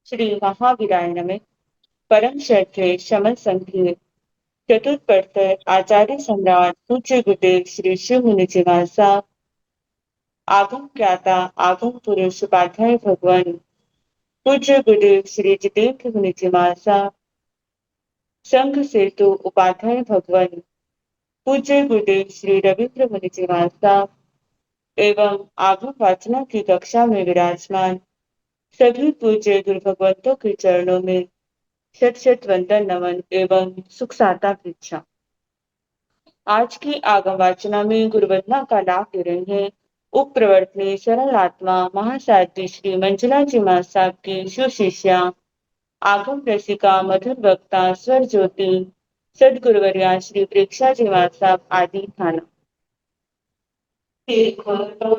श्री महावीराय नमः। परम श्रद्धेय शमन संघीय चतुर्थ आचार्य सम्राट पूज्य गुरुदेव श्री शिव मुनि जी महाराज, आगम ज्ञाता आगम पुरुष उपाध्याय भगवान पूज्य गुरुदेव श्री जितेंद्र मुनि जी महाराज, संघ सेतु उपाध्याय भगवान पूज्य गुरुदेव श्री रविंद्र मुनि जी महाराज एवं आगम वाचना की कक्षा में विराजमान सभी पूज्य गुरु भगवंतों के चरणों में शत शत वंदन नमन एवं सुख साता परीक्षा। आज की आगम वाचना में गुरुवंदना का लाभ ले रहे हैं उप प्रवर्तनी सरल आत्मा महासाध्वी श्री मंजुला जी महाराज साहब की सुशिष्या आगम रसिका मधुर वक्ता स्वर ज्योति सदगुरुवर्या श्री प्रेक्षा जी महाराज साहब आदि थाना। देखो तो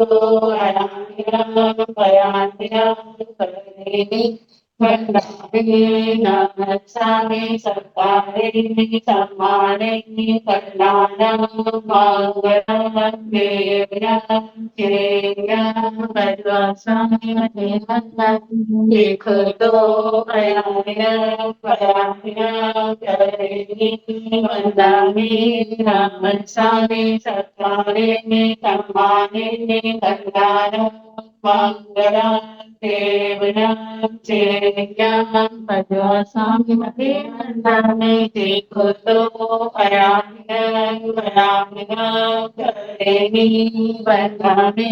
नमस्सामि सत्कारे सम्माने कल्याणं मंगलं देव्यं चेयं वज्रस्वामि देखो तो वन्दामि नमस्सामि सत्कारे सम्माने कल्याणं मंगलं देव्यं चेयं वज्रस्वामि वन्दामि देखो तो वन्दामि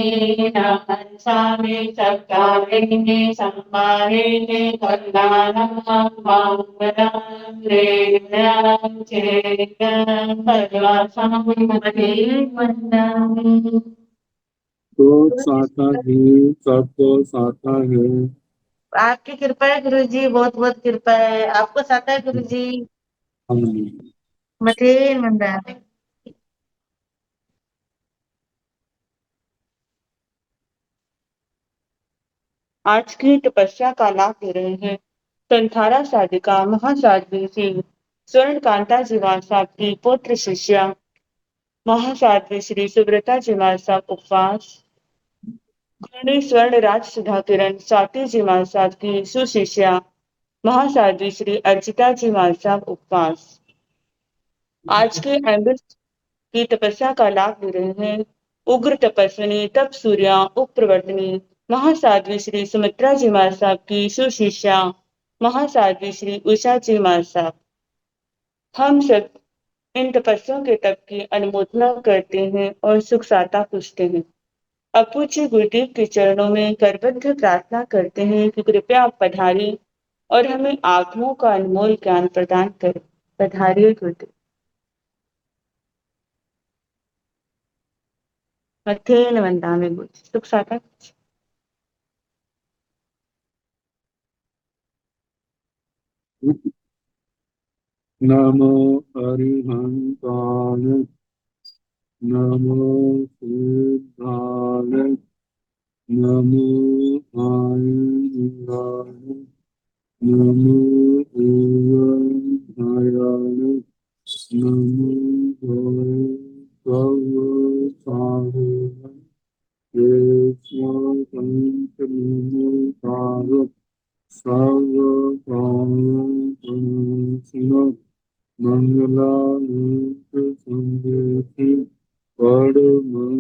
नमस्सामि सत्कारे सम्माने कल्याणं मंगलं देव्यं चेयं वज्रस्वामि वन्दामि। तो साता है, सबको साता है। आपकी कृपा है गुरु जी, बहुत बहुत कृपा है। आपको साता है गुरु जी। मठे मंदार आज की तपस्या का लाभ ले रहे हैं संथारा साधिका महासाध्वी सिंह स्वर्ण कांता जी महाराज साहब की पुत्र शिष्या महासाध्वी श्री सुब्रता जी महाराज साहब उपवास गुरुनी स्वर्ण राज सुधा किरण स्वाति जी महाराज साहब की सुशिष्या महासाध्वी श्री अर्चिता जी महाराज साहब उपवास। आज के एम्बिस की तपस्या का लाभ ले रहे हैं उग्र तपस्विनी तप सूर्या उप प्रवर्तनी महासाध्वी श्री सुमित्रा जी महाराज साहब की सुशिष्या महासाध्वी श्री उषा जी महाराज साहब। हम सब इन तपस्याओं के तप की अनुमोदना करते हैं और सुख साता पूछते हैं। अपूज्य गुरुदेव के चरणों में करबद्ध प्रार्थना करते हैं कि कृपया आप पधारिए और हमें आत्मों का अनमोल ज्ञान प्रदान करें। पधारिए गुरुदेव। मथेन वंदामि गुरुजी सुख साता। नमो अरिहंताय नमो सिद्धाय नमो आयनाय नमो ओंकाराय नमो सर्वसाधाय सर्वकामनाशनो मंगलामूर्त संदेशि परमं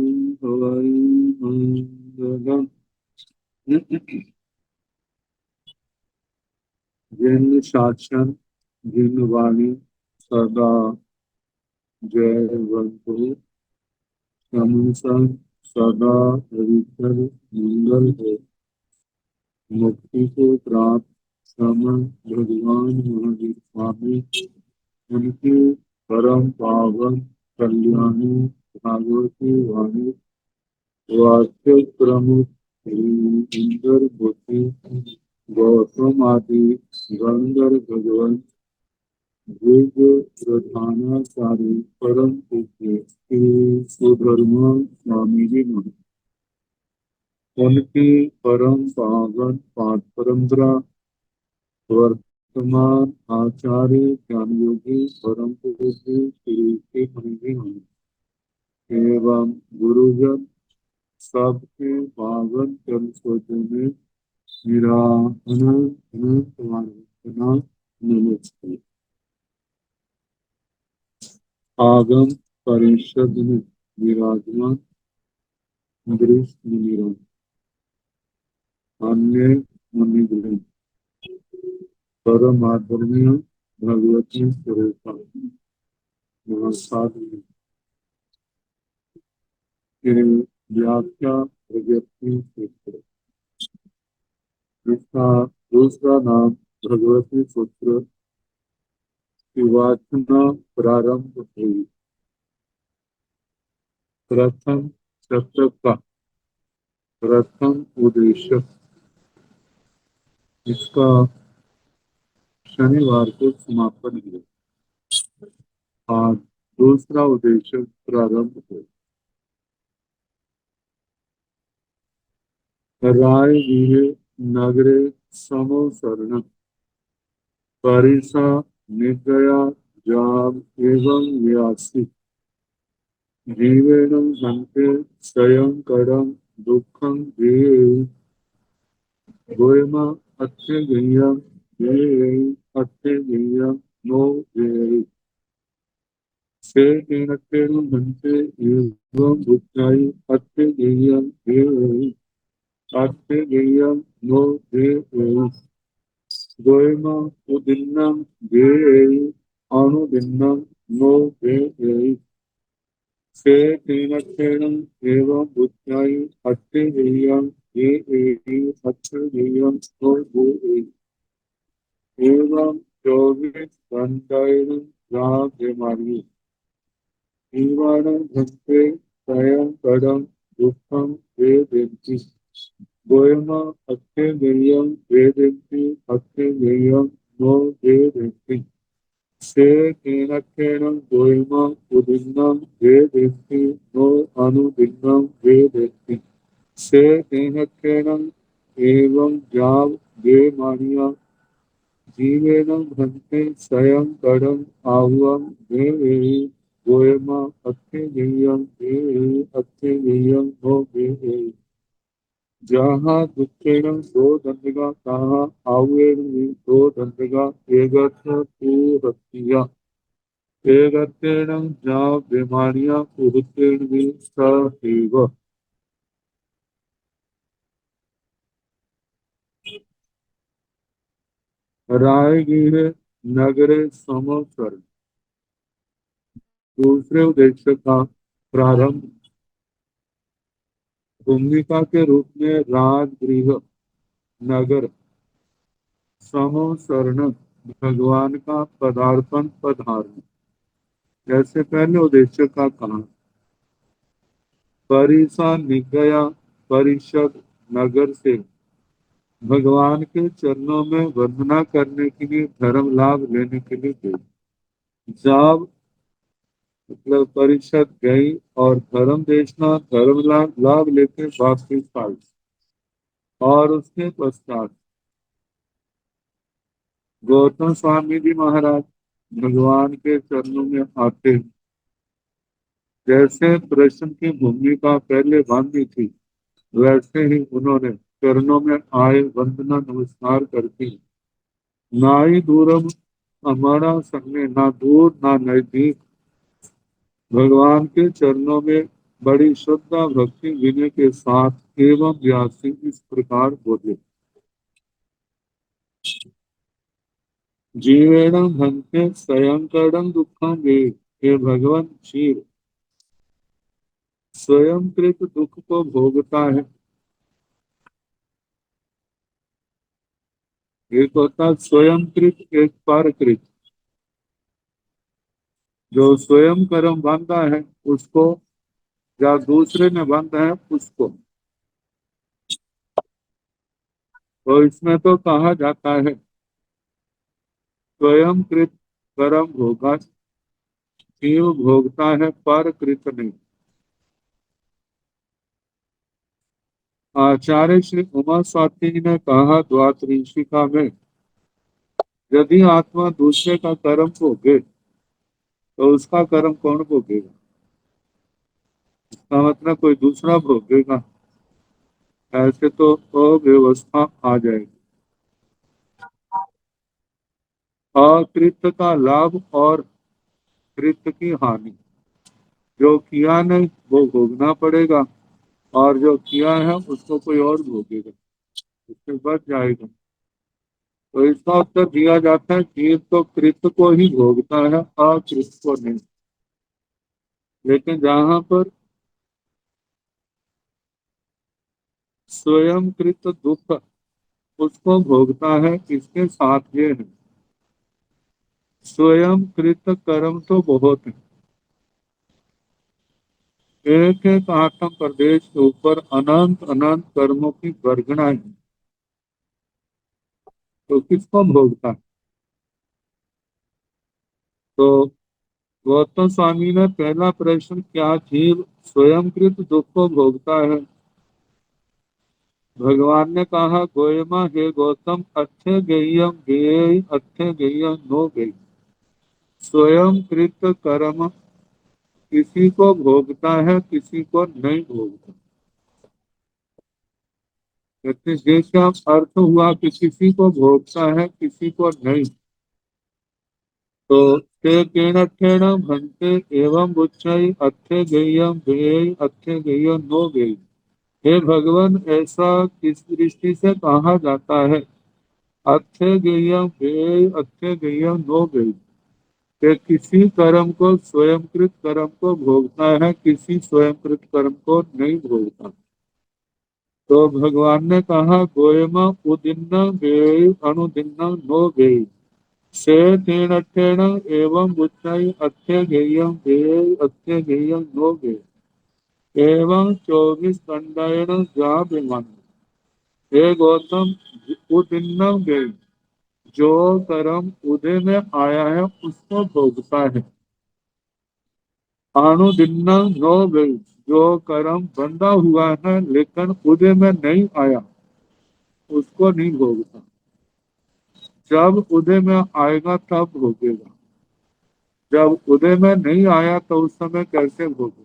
मंगलम्। जिन शासन जिन वाणी सदा जयवंतो समुसं सदा हरिकर मंगल है। मुक्ति को प्राप्त समन भगवान महावीर स्वामी उनकी परम पावन कल्याणी भागवती वाणी वाक्य प्रमुख इंद्र बुद्धि गौतम आदि गंधर्व भगवान युग प्रधानाचार्य परम पूज्य श्री सुधर्मा स्वामी जी महाराज उनकी परम पावन पाठ परंपरा वर्तमान आचार्य ज्ञान योगी परम पूज्य श्री के महाराज एवं गुरुजन सबके पावन चरण में मेरा अनंत अनंत वाणवंदना नमस्ते। आगम परिषद में विराजमान दृश्य मुनिगण, अन्य मुनिगण, परम आदरणीय भगवती स्वरूपा महासाधु के व्याख्या प्रगति सूत्र। इसका दूसरा नाम भगवती सूत्र की वाचना प्रारंभ हुई। प्रथम शतक का प्रथम उद्देश्य इसका शनिवार को समापन हुआ। आज दूसरा उद्देश्य प्रारंभ हुआ। राय गृहे नगरे समोसरण परिसा निद्रया जाम एवं व्यासी जीवेन हन्ते स्वयं करम दुखं ये गोयमा अत्यगेयं ये अत्यगेयं नो ये से तेन हन्ते एवं बुद्धाई अत्यगेयं ये अत्यगेयं नो ये गोयमा उदिन्नं ये अनुदिन्नं नो ये से तेन एवं बुद्धाई अत्यगेयं ये अत्यगेयं नो ये एवं 24 घंटे राजमार्गी जीवाणं भक्ते स्वयं परम दुःखं वेदन्ति गोयमा अत्यगेयं वेदन्ति अत्यगेयं नो वेदन्ति से तेन गोयमा उदिन्नं वेदन्ति नो अनुदिन्नं वेदन्ति से तेन एवं जाव वेमानिया जीवेन भन्ते स्वयं करम आहुअं देहि गोयमा अत्यगेयं देहि अत्यगेयं नो देहि जहाँ दुखेन दो दंडगा तहाँ आवेन दो दंडगा एगथ तू हत्या एगतेन जा बीमारियां उहतेन भी सहेव रायगीर नगरे समोसर दूसरे उद्देश्य का प्रारंभ भूमिका के रूप में राजगृह नगर समोसरण भगवान का पदार्पण पधारना। जैसे पहले उद्देश्य का कहा परिसा निगया परिषद नगर से भगवान के चरणों में वंदना करने के लिए धर्म लाभ लेने के लिए गई। जब मतलब परिषद गई और धर्म देशना धर्म लाभ लेके वापस आई और उसके पश्चात गौतम स्वामी जी महाराज भगवान के चरणों में आते हैं। जैसे प्रश्न की भूमिका पहले बांधी थी वैसे ही उन्होंने चरणों में आए वंदना नमस्कार करती ना ही दूरम हमारा संग ना दूर ना नजदीक भगवान के चरणों में बड़ी श्रद्धा भक्ति विनय के साथ एवं व्यासी इस प्रकार बोले जीवेण भंते स्वयं दुखम वे हे भगवान जीव स्वयं कृत दुख को भोगता है। एक होता स्वयं कृत एक परकृत। जो स्वयं कर्म बांधा है उसको या दूसरे ने बांधा है उसको। तो इसमें तो कहा जाता है स्वयं कृत कर्म भोगा जीव भोगता है पर कृत नहीं। आचार्य श्री उमा स्वाति ने कहा द्वात्रिशिका में यदि आत्मा दूसरे का कर्म भोगे तो उसका कर्म कौन भोगेगा? इसका मतलब कोई दूसरा भोगेगा। ऐसे तो अव्यवस्था आ जाएगी। अकृत का लाभ और कृत की हानि। जो किया नहीं वो भोगना पड़ेगा, और जो किया है उसको कोई और भोगेगा, उससे बच जाएगा। तो इसका उत्तर दिया जाता है जीव तो कृत को ही भोगता है, अकृत को नहीं। लेकिन जहां पर स्वयं कृत दुख उसको भोगता है, इसके साथ ये है, स्वयं कृत कर्म तो बहुत है। एक एक आत्म प्रदेश के ऊपर अनंत अनंत कर्मों की वर्गणा है, तो किसको भोगता है? तो गौतम स्वामी ने पहला प्रश्न, क्या जीव स्वयंकृत दुख को भोगता है? भगवान ने कहा, गोयमा हे गौतम, अच्छे गेयम गेय अच्छे गेयम नो गेय। स्वयं कृत कर्म किसी को भोगता है, किसी को नहीं भोगता। कहते क्या अर्थ हुआ कि किसी को भोगता है, किसी को नहीं। तो ते केण ठेण भंते एवं बुच्चई अच्छे गेयम गेय अच्छे गेयम नो गेय। हे भगवान, ऐसा किस दृष्टि से कहा जाता है, अच्छे गेयम गेय अच्छे गेयम नो गेय, कि किसी कर्म को स्वयंकृत कर्म को भोगता है, किसी स्वयंकृत कर्म को नहीं भोगता। तो भगवान ने कहा, गोयम उदिन्न गेय अनुदिन्न नो गेय। से तीन अठेण एवं बुच्चई अच्छे गेयम गेय अच्छे गेयम नो गेय। एवं 24 दंडायन जा विमान। हे गौतम, उदिन्न गेय, जो कर्म उदय में आया है उसको भोगता है। अनुदिन्न नो गई, जो कर्म बंधा हुआ है लेकिन उदय में नहीं आया उसको नहीं भोगता। जब उदय में आएगा तब भोगेगा, जब उदय में नहीं आया तो उस समय कैसे भोगेगा?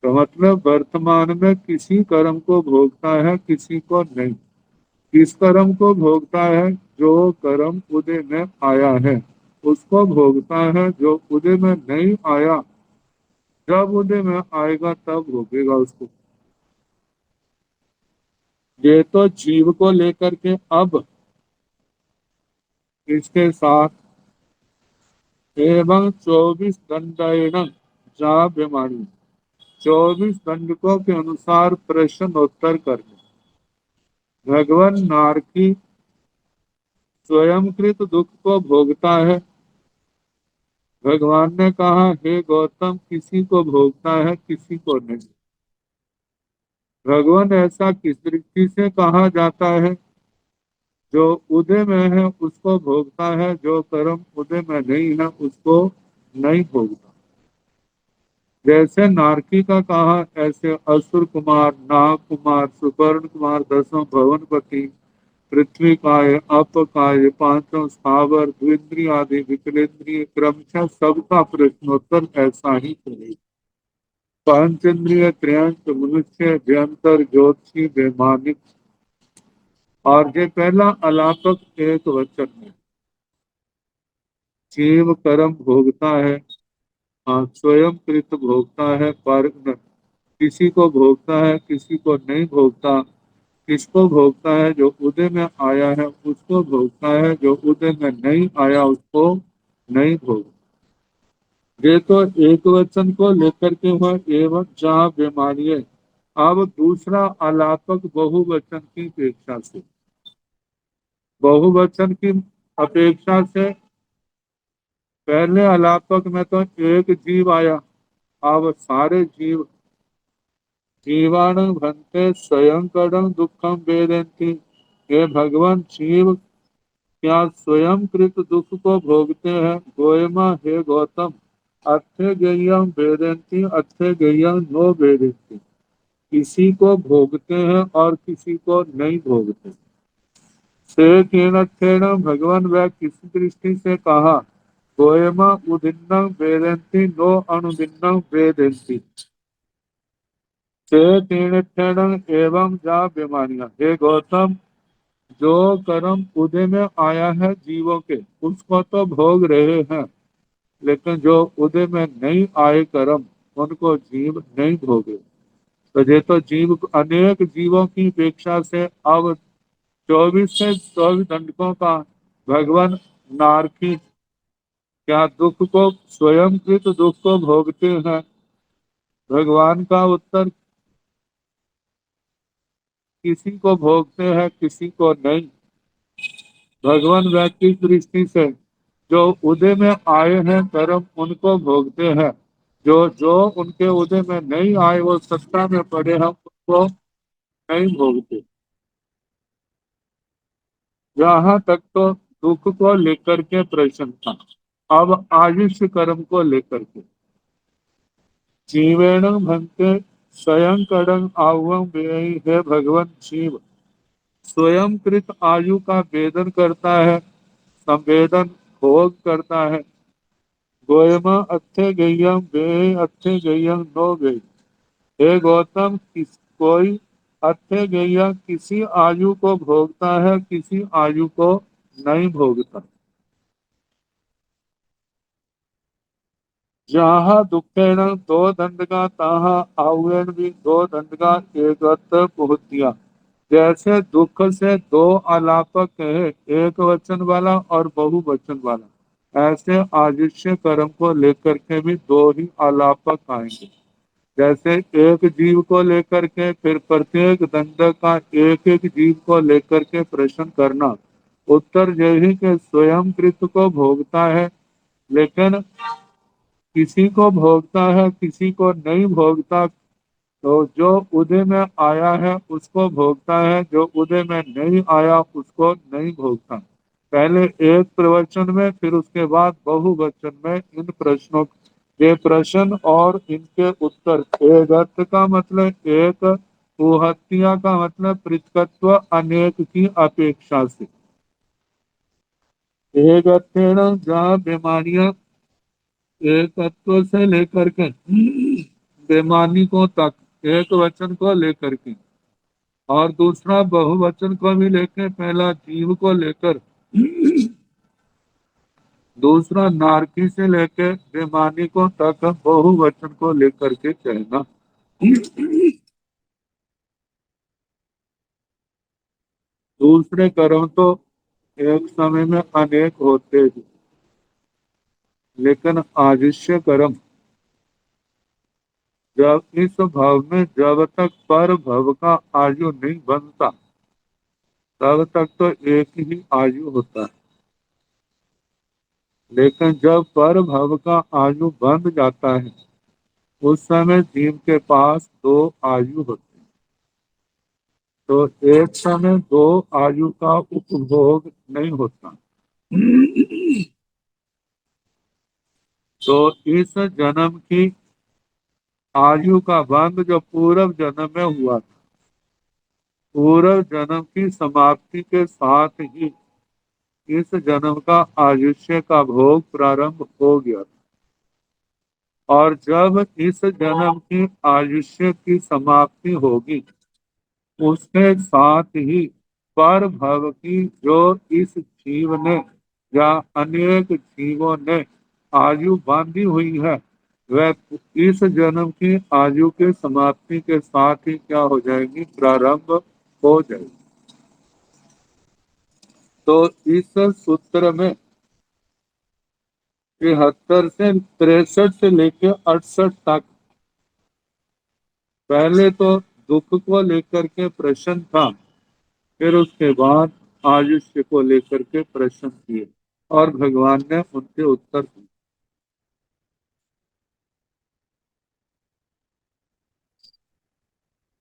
तो मतलब वर्तमान में किसी कर्म को भोगता है, किसी को नहीं। किस कर्म को भोगता है? जो कर्म उदय में आया है उसको भोगता है, जो उदय में नहीं आया जब उदय में आएगा तब भोगेगा उसको। ये तो जीव को लेकर के अब इसके साथ एवं 24 दंडायन जा बीमारी, 24 दंडकों के अनुसार प्रश्नोत्तर करने। भगवान नारकी स्वयंकृत दुख को भोगता है। भगवान ने कहा, हे गौतम, किसी को भोगता है, किसी को नहीं। भगवान ऐसा किस दृष्टि से कहा जाता है? जो उदय में है उसको भोगता है, जो कर्म उदय में नहीं है उसको नहीं भोगता। जैसे नारकी का कहा, ऐसे असुर कुमार, नाग कुमार, सुवर्ण कुमार, दसों भवनपति, पृथ्वी काय, अप काय, पांचों स्थावर, द्विंद्रिय आदि विकलेंद्रिय, क्रमशः सबका प्रश्नोत्तर ऐसा ही करेगा। पंचेंद्रिय त्रियांश मनुष्य व्यंतर ज्योतिषी वैमानिक। और ये पहला अलापक एक वचन है। जीव कर्म भोगता है, हाँ स्वयं कृत भोगता है, पर किसी को भोगता है, किसी को नहीं भोगता। किसको भोगता है? जो उदय में आया है उसको भोगता है, जो उदय में नहीं आया उसको नहीं भोगता। ये तो एक वचन को लेकर के हुआ एवं जहाँ बीमारी है। अब दूसरा अलापक बहुवचन की अपेक्षा से, बहुवचन की अपेक्षा से पहले अलापक में तो एक जीव आया, अब सारे जीव जीवाण भंते स्वयं कड़म दुखम वेदंती। ये भगवान जीव क्या स्वयं कृत दुख को भोगते हैं? गोयमा हे गौतम, अच्छे गेयम वेदंती अच्छे गेयम नो वेदंती। किसी को भोगते हैं और किसी को नहीं भोगते। से केण भगवान वह किसी दृष्टि से कहा, गोयमा उदिन्नम वेदंती नो अनुदिन्नम वेदंती। ते तीर्थेण एवं जा बीमारियां। हे गौतम, जो कर्म उदय में आया है जीवों के, उसको तो भोग रहे हैं, लेकिन जो उदय में नहीं आए कर्म, उनको जीव नहीं भोगे। तो ये तो जीव, अनेक जीवों की अपेक्षा से अब 24 से 24 दंडकों का भगवान नारकी क्या दुख को, स्वयं कृत दुख को भोगते हैं? भगवान का उत्तर, किसी को भोगते हैं, किसी को नहीं। भगवान वैश्विक दृष्टि से जो उदय में आए हैं कर्म, उनको भोगते हैं। जो जो उनके उदय में नहीं आए, वो सत्ता में पड़े हैं, उनको नहीं भोगते। यहाँ तक तो दुख को लेकर के प्रश्न था, अब आयुष्य कर्म को लेकर के। जीवेण भंते स्वयं कड़ंग आवं व्ययी। है भगवान शिव स्वयं कृत आयु का वेदन करता है, संवेदन भोग करता है। गोयमा अच्छे गय्यम वे अच्छे गय्यम नो गई। हे गौतम, कोई अच्छे गय्या किसी आयु को भोगता है, किसी आयु को नहीं भोगता। जहाँ दुखेण दो दंडगा, तहाँ आवेण भी दो दंडगा एकत्र पहुंचिया। जैसे दुख से दो आलापक है, एक वचन वाला और बहुवचन वाला, ऐसे आयुष्य कर्म को लेकर के भी दो ही आलापक आएंगे। जैसे एक जीव को लेकर के फिर प्रत्येक दंड का एक एक जीव को लेकर के प्रश्न करना, उत्तर यही के स्वयं कृत को भोगता है, लेकिन किसी को भोगता है, किसी को नहीं भोगता। तो जो उदय में आया है उसको भोगता है, जो उदय में नहीं आया उसको नहीं भोगता। पहले एक प्रवचन में, फिर उसके बाद बहुवचन में इन प्रश्नों, ये प्रश्न और इनके उत्तर। एक का मतलब एक, उहत्या का मतलब पृथकत्व, अनेक की अपेक्षा से। एक जहाँ बीमारियां एकत्व से लेकर के बेमानी तक, एक वचन को लेकर के, और दूसरा बहुवचन को भी लेकर, पहला जीव को लेकर, दूसरा नारकी से लेकर बेमानी को तक, बहुवचन को लेकर के कहना। दूसरे कर्म तो एक समय में अनेक होते हैं, लेकिन आयुष्य कर्म जब इस भव में, जब तक पर भव का आयु नहीं बनता, तब तक तो एक ही आयु होता है। लेकिन जब पर भव का आयु बंध जाता है, उस समय जीव के पास दो आयु होती है। तो एक समय दो आयु का उपभोग नहीं होता। तो इस जन्म की आयु का बंध जो पूर्व जन्म में हुआ था, पूर्व जन्म की समाप्ति के साथ ही इस जन्म का आयुष्य का भोग प्रारंभ हो गया था। और जब इस जन्म की आयुष्य की समाप्ति होगी, उसके साथ ही पर भव की जो इस जीव ने या अनेक जीवों ने आयु बांधी हुई है, वह इस जन्म की आयु के समाप्ति के साथ ही क्या हो जाएगी, प्रारंभ हो जाएगी। तो इस सूत्र में 73 से 63 से लेकर 68 तक, पहले तो दुख को लेकर के प्रश्न था, फिर उसके बाद आयुष्य को लेकर के प्रश्न किए और भगवान ने उनके उत्तर दिए।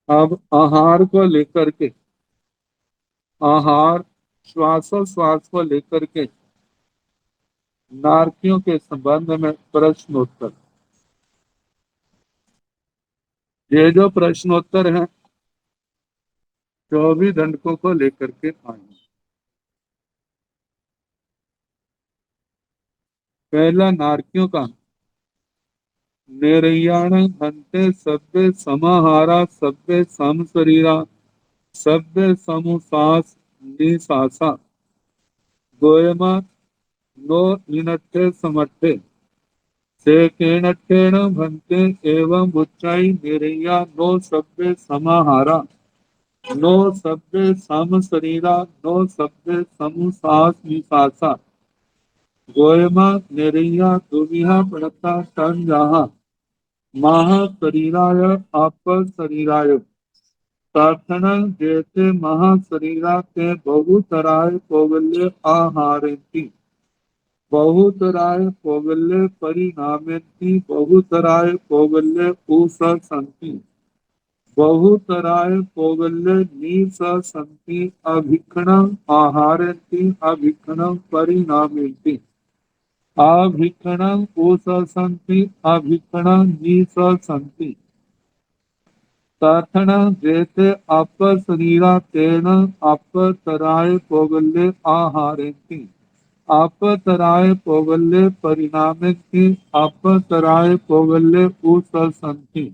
अब आहार को लेकर के, आहार श्वासोश्वास को लेकर के नारकियों के संबंध में प्रश्नोत्तर। ये जो प्रश्नोत्तर हैं 24 दंडकों को लेकर के आए। पहला नारकियों का, निर्याण हन्ते सभ्य समाहारा सभ्य सम शरीरा सभ्य समुसास निसासा गोयमा नो निनट्ठे समट्ठे से केणट्ठेन भन्ते एवं उच्चाई निर्या नो सभ्य समाहारा नो सभ्य सम शरीरा नो सभ्य समुसास निसासा गोयमा निर्या दुविहा पड़ता तन जहा माह शरीराय आप शरीराय प्रार्थना जैसे महा शरीरा के बहुतराय कोवल्य आहारेति बहुतराय कोवल्य परिणामेति बहुतराय कोवल्य उस संति बहुतराय कोवल्य नीस संति अभिक्षणम आहारेति अभिक्षणम परिणामेति अभिक्षणम उस संति अभिक्षणम नीस संति तथन जैसे अप शरीरा तेन अपतराय कोवल्य आहारेति अपतराय कोवल्य परिणामेति अपतराय कोवल्य उससंति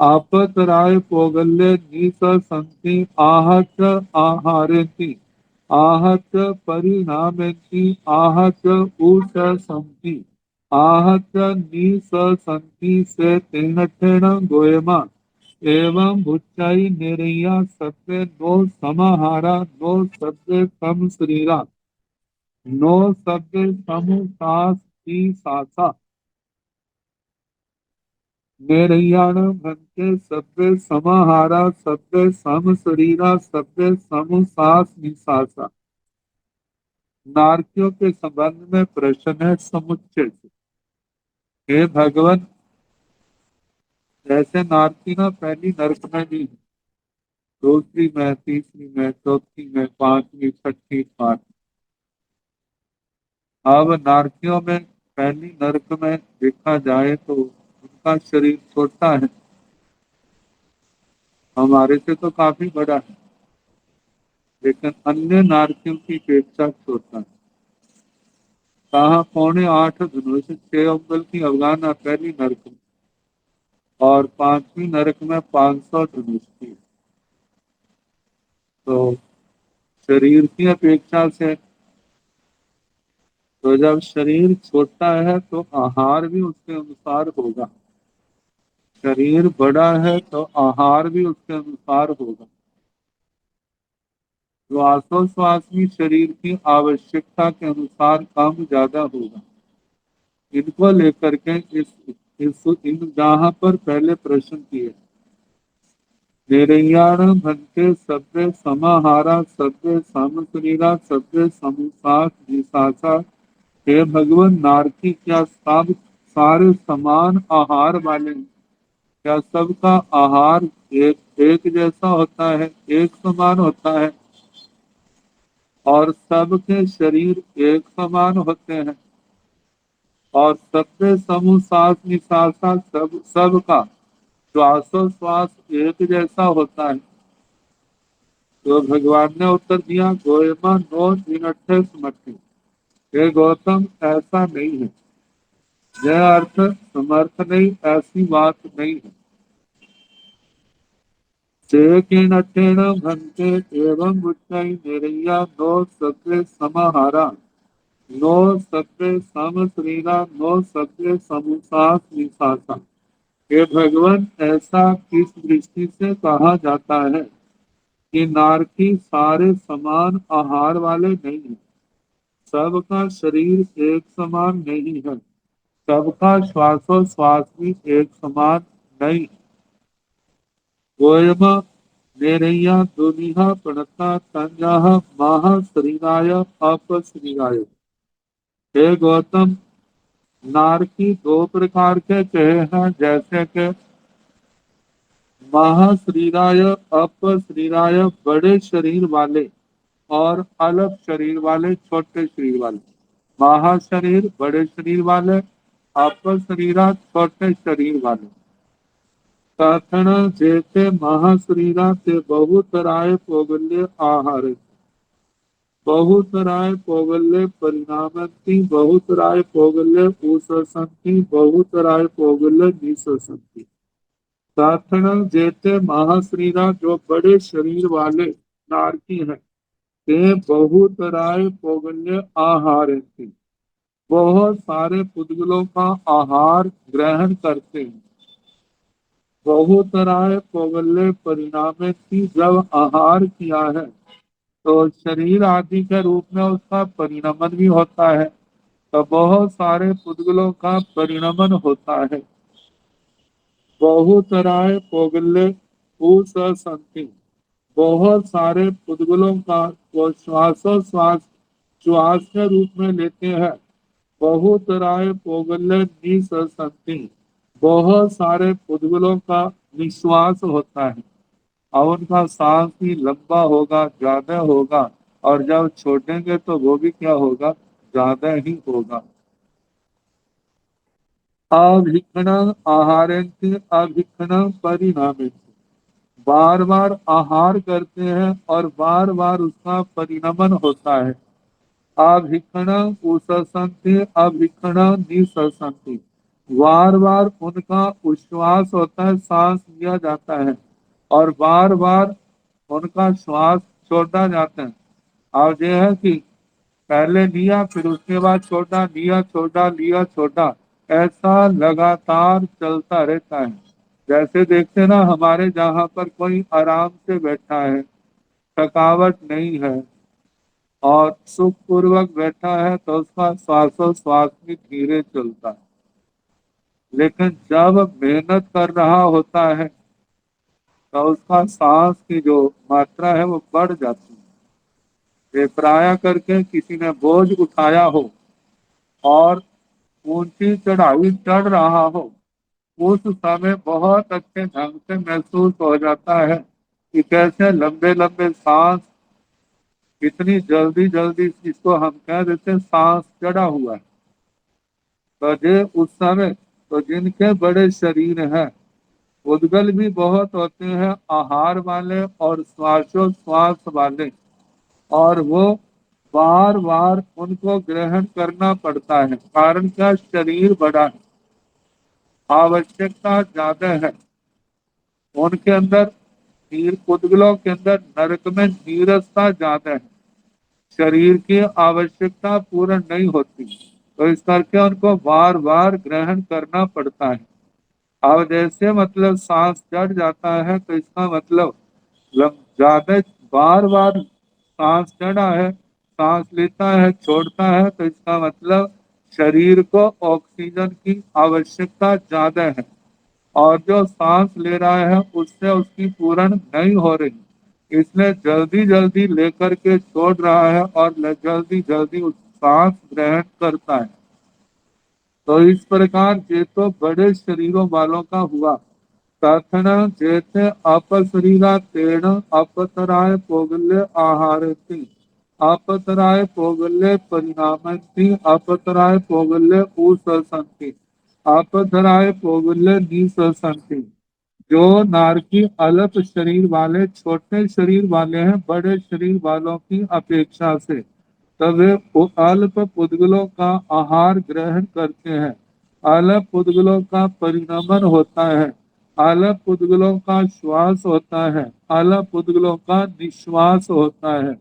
अपतराय कोवल्य निससंति आहच आहारेति आहच परिणामेति आहच उससंति आहच निससंति से तेन गोयमा एवं भुच्चाई निरैया सत्य नो समाहारा नो सत्य सम शरीरा नो सत्य समुसास की सासा निरैयाण भंते सत्य समाहारा सत्य सम शरीरा सत्य समुसास निसासा। नारकियों के संबंध में प्रश्न है समुच्चय से। हे भगवान, जैसे नारकी ना पहली नरक में नहीं, दूसरी में, तीसरी में, चौथी में, पांचवी, छठी, पांच। अब नारकियों में पहली नरक में देखा जाए तो उनका शरीर छोटा है, हमारे से तो काफी बड़ा है, लेकिन अन्य नारकियों की अपेक्षा छोटा है। कहा 8.25 धनुष 6 अंगुल की अवगाना पहली नरक में और 5वीं नरक में 500 धनुष की। तो शरीर की अपेक्षा से, तो जब शरीर छोटा है तो आहार भी उसके अनुसार होगा, शरीर बड़ा है तो आहार भी उसके अनुसार होगा। श्वासोश्वास भी शरीर की आवश्यकता के अनुसार कम ज्यादा होगा। इनको लेकर के इन जहां पर पहले प्रश्न किए, निरैयाण भंते सभ्य समाहारा सभ्य सम शरीरा सभ्य समुसास निसासा। हे भगवान, नारकी क्या सब सारे समान आहार वाले हैं? क्या सबका आहार एक जैसा होता है, एक समान होता है और सबके शरीर एक समान होते हैं और सबके समूह सांस निश्वासा सबका श्वासोश्वास एक जैसा होता है? तो भगवान ने उत्तर दिया, गोयमा नो निनट्ठे समर्थि। हे गौतम, ऐसा नहीं है, यह अर्थ समर्थ नहीं, ऐसी बात नहीं है। सेकेणट्ठेन भंते एवं उच्चै निरैया नो सत्य समाहारा नो सत्य सम शरीरा नो सत्य समुसास निसासा। हे भगवान, ऐसा किस दृष्टि से कहा जाता है कि नारकी सारे समान आहार वाले नहीं है, सबका शरीर एक समान नहीं है, सबका श्वासोश्वास भी एक समान नहीं। गोयमा नेरैया दुनिहा प्रणता तंजाह माह शरीराय अप शरीराय। हे गौतम, नारकी दो प्रकार के कहे हैं, जैसे कि महा शरीराय अप शरीराय बड़े शरीर वाले और अल्प शरीर वाले छोटे शरीर वाले। महा शरीर बड़े शरीर वाले, अप शरीरा छोटे शरीर वाले। कथन जैसे महाशरीरा के बहुतराय पोगल्य आहार। बहुतराय पौगल्य परिणामंती बहुतराय पौगल्य ऊसंती बहुतराय पौगल्य निसंती। प्रार्थना जेते महाश्रीरा जो बड़े शरीर वाले नारकी हैं ते बहुतराय पौगल्य आहार थी, बहुत सारे पुद्गलों का आहार ग्रहण करते हैं। बहुतराय पौगल्य परिणाम की जब आहार किया है तो शरीर आदि के रूप में उसका परिणमन भी होता है, तो बहुत सारे पुद्गलों का परिणमन होता है। बहुतराय पौगल्य संति, बहुत सारे पुद्गलों का वो श्वासोश्वास श्वास के रूप में लेते हैं। बहुतराय पौगल्य निसंति, बहुत सारे पुद्गलों का निश्वास होता है और उनका सांस भी लंबा होगा, ज्यादा होगा, और जब छोड़ेंगे तो वो भी क्या होगा, ज्यादा ही होगा। अभिक्षण आहारेंति अभिक्षण परिणामेंति, बार बार आहार करते हैं और बार बार उसका परिणमन होता है। अभिक्षण उसंति अभिक्षण निसंति, बार बार उनका उच्छ्वास होता है, सांस लिया जाता है और बार बार उनका श्वास छोड़ा जाता है। और यह है कि पहले लिया फिर उसके बाद छोड़ा, लिया छोड़ा, लिया छोड़ा, ऐसा लगातार चलता रहता है। जैसे देखते ना हमारे जहाँ पर कोई आराम से बैठा है, थकावट नहीं है और सुख पूर्वक बैठा है तो उसका श्वासोश्वास भी धीरे चलता है। लेकिन जब मेहनत कर रहा होता है तो उसका सांस की जो मात्रा है वो बढ़ जाती है। ये प्राय करके किसी ने बोझ उठाया हो और ऊंची चढ़ाई चढ़ रहा हो, उस समय बहुत अच्छे ढंग से महसूस हो जाता है कि कैसे लंबे लंबे सांस इतनी जल्दी जल्दी, इसको हम कह देते हैं सांस चढ़ा हुआ है। तो ये उस समय तो जिनके बड़े शरीर हैं, उद्गल भी बहुत होते हैं, आहार वाले और श्वासोश्वास वाले, और वो बार बार उनको ग्रहण करना पड़ता है। कारण क्या, शरीर बड़ा है, आवश्यकता ज्यादा है। उनके अंदर उद्गलों के अंदर नरक में नीरसता ज्यादा है, शरीर की आवश्यकता पूर्ण नहीं होती, तो इस करके उनको बार बार ग्रहण करना पड़ता है। अब जैसे मतलब सांस चढ़ जाता है तो इसका मतलब ज्यादा बार बार सांस चढ़ा है, सांस लेता है छोड़ता है, तो इसका मतलब शरीर को ऑक्सीजन की आवश्यकता ज्यादा है और जो सांस ले रहा है उससे उसकी पूर्ण नहीं हो रही, इसलिए जल्दी जल्दी लेकर के छोड़ रहा है और जल्दी जल्दी उस सांस ग्रहण करता है। तो इस प्रकार ये तो बड़े शरीरों वालों का हुआ। प्रार्थना जैसे अपशरीरा तेण अपतराय पौगल्य आहारति अपतराय पौगल्य परिणामति अपतराय पौगल्य ऊसंति अपतराय पौगल्य निसंति। जो नारकी अल्प शरीर वाले छोटे शरीर वाले हैं बड़े शरीर वालों की अपेक्षा से, तब वे अल्प पुद्गलों का आहार ग्रहण करते हैं, अल्प पुद्गलों का परिणमन होता है, अल्प पुद्गलों का श्वास होता है, अल्प पुद्गलों का निश्वास होता है।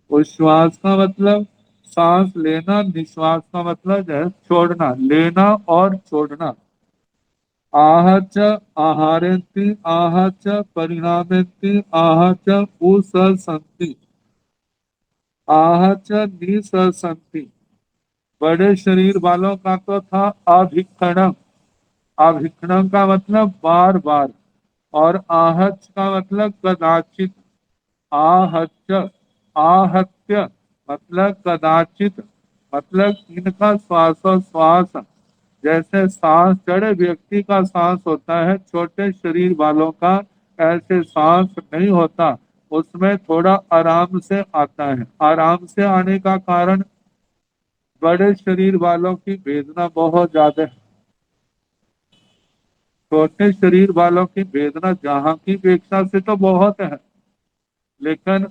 उस श्वास का मतलब सांस लेना, निश्वास का मतलब है छोड़ना, लेना और छोड़ना। आहच आहारेति आहच परिणामेति आहच उसंति आहच निसंति। बड़े शरीर वालों का तो था अभिक्षणम, अभिक्षणम का मतलब बार बार, और आहच का मतलब कदाचित, आहच आहत्य मतलब कदाचित, मतलब इनका श्वासोश्वास जैसे सांस चढ़े व्यक्ति का सांस होता है, छोटे शरीर वालों का ऐसे सांस नहीं होता, उसमें थोड़ा आराम से आता है। आराम से आने का कारण बड़े शरीर वालों की वेदना बहुत ज्यादा है, छोटे शरीर वालों की वेदना जहाँ की अपेक्षा से तो बहुत है, लेकिन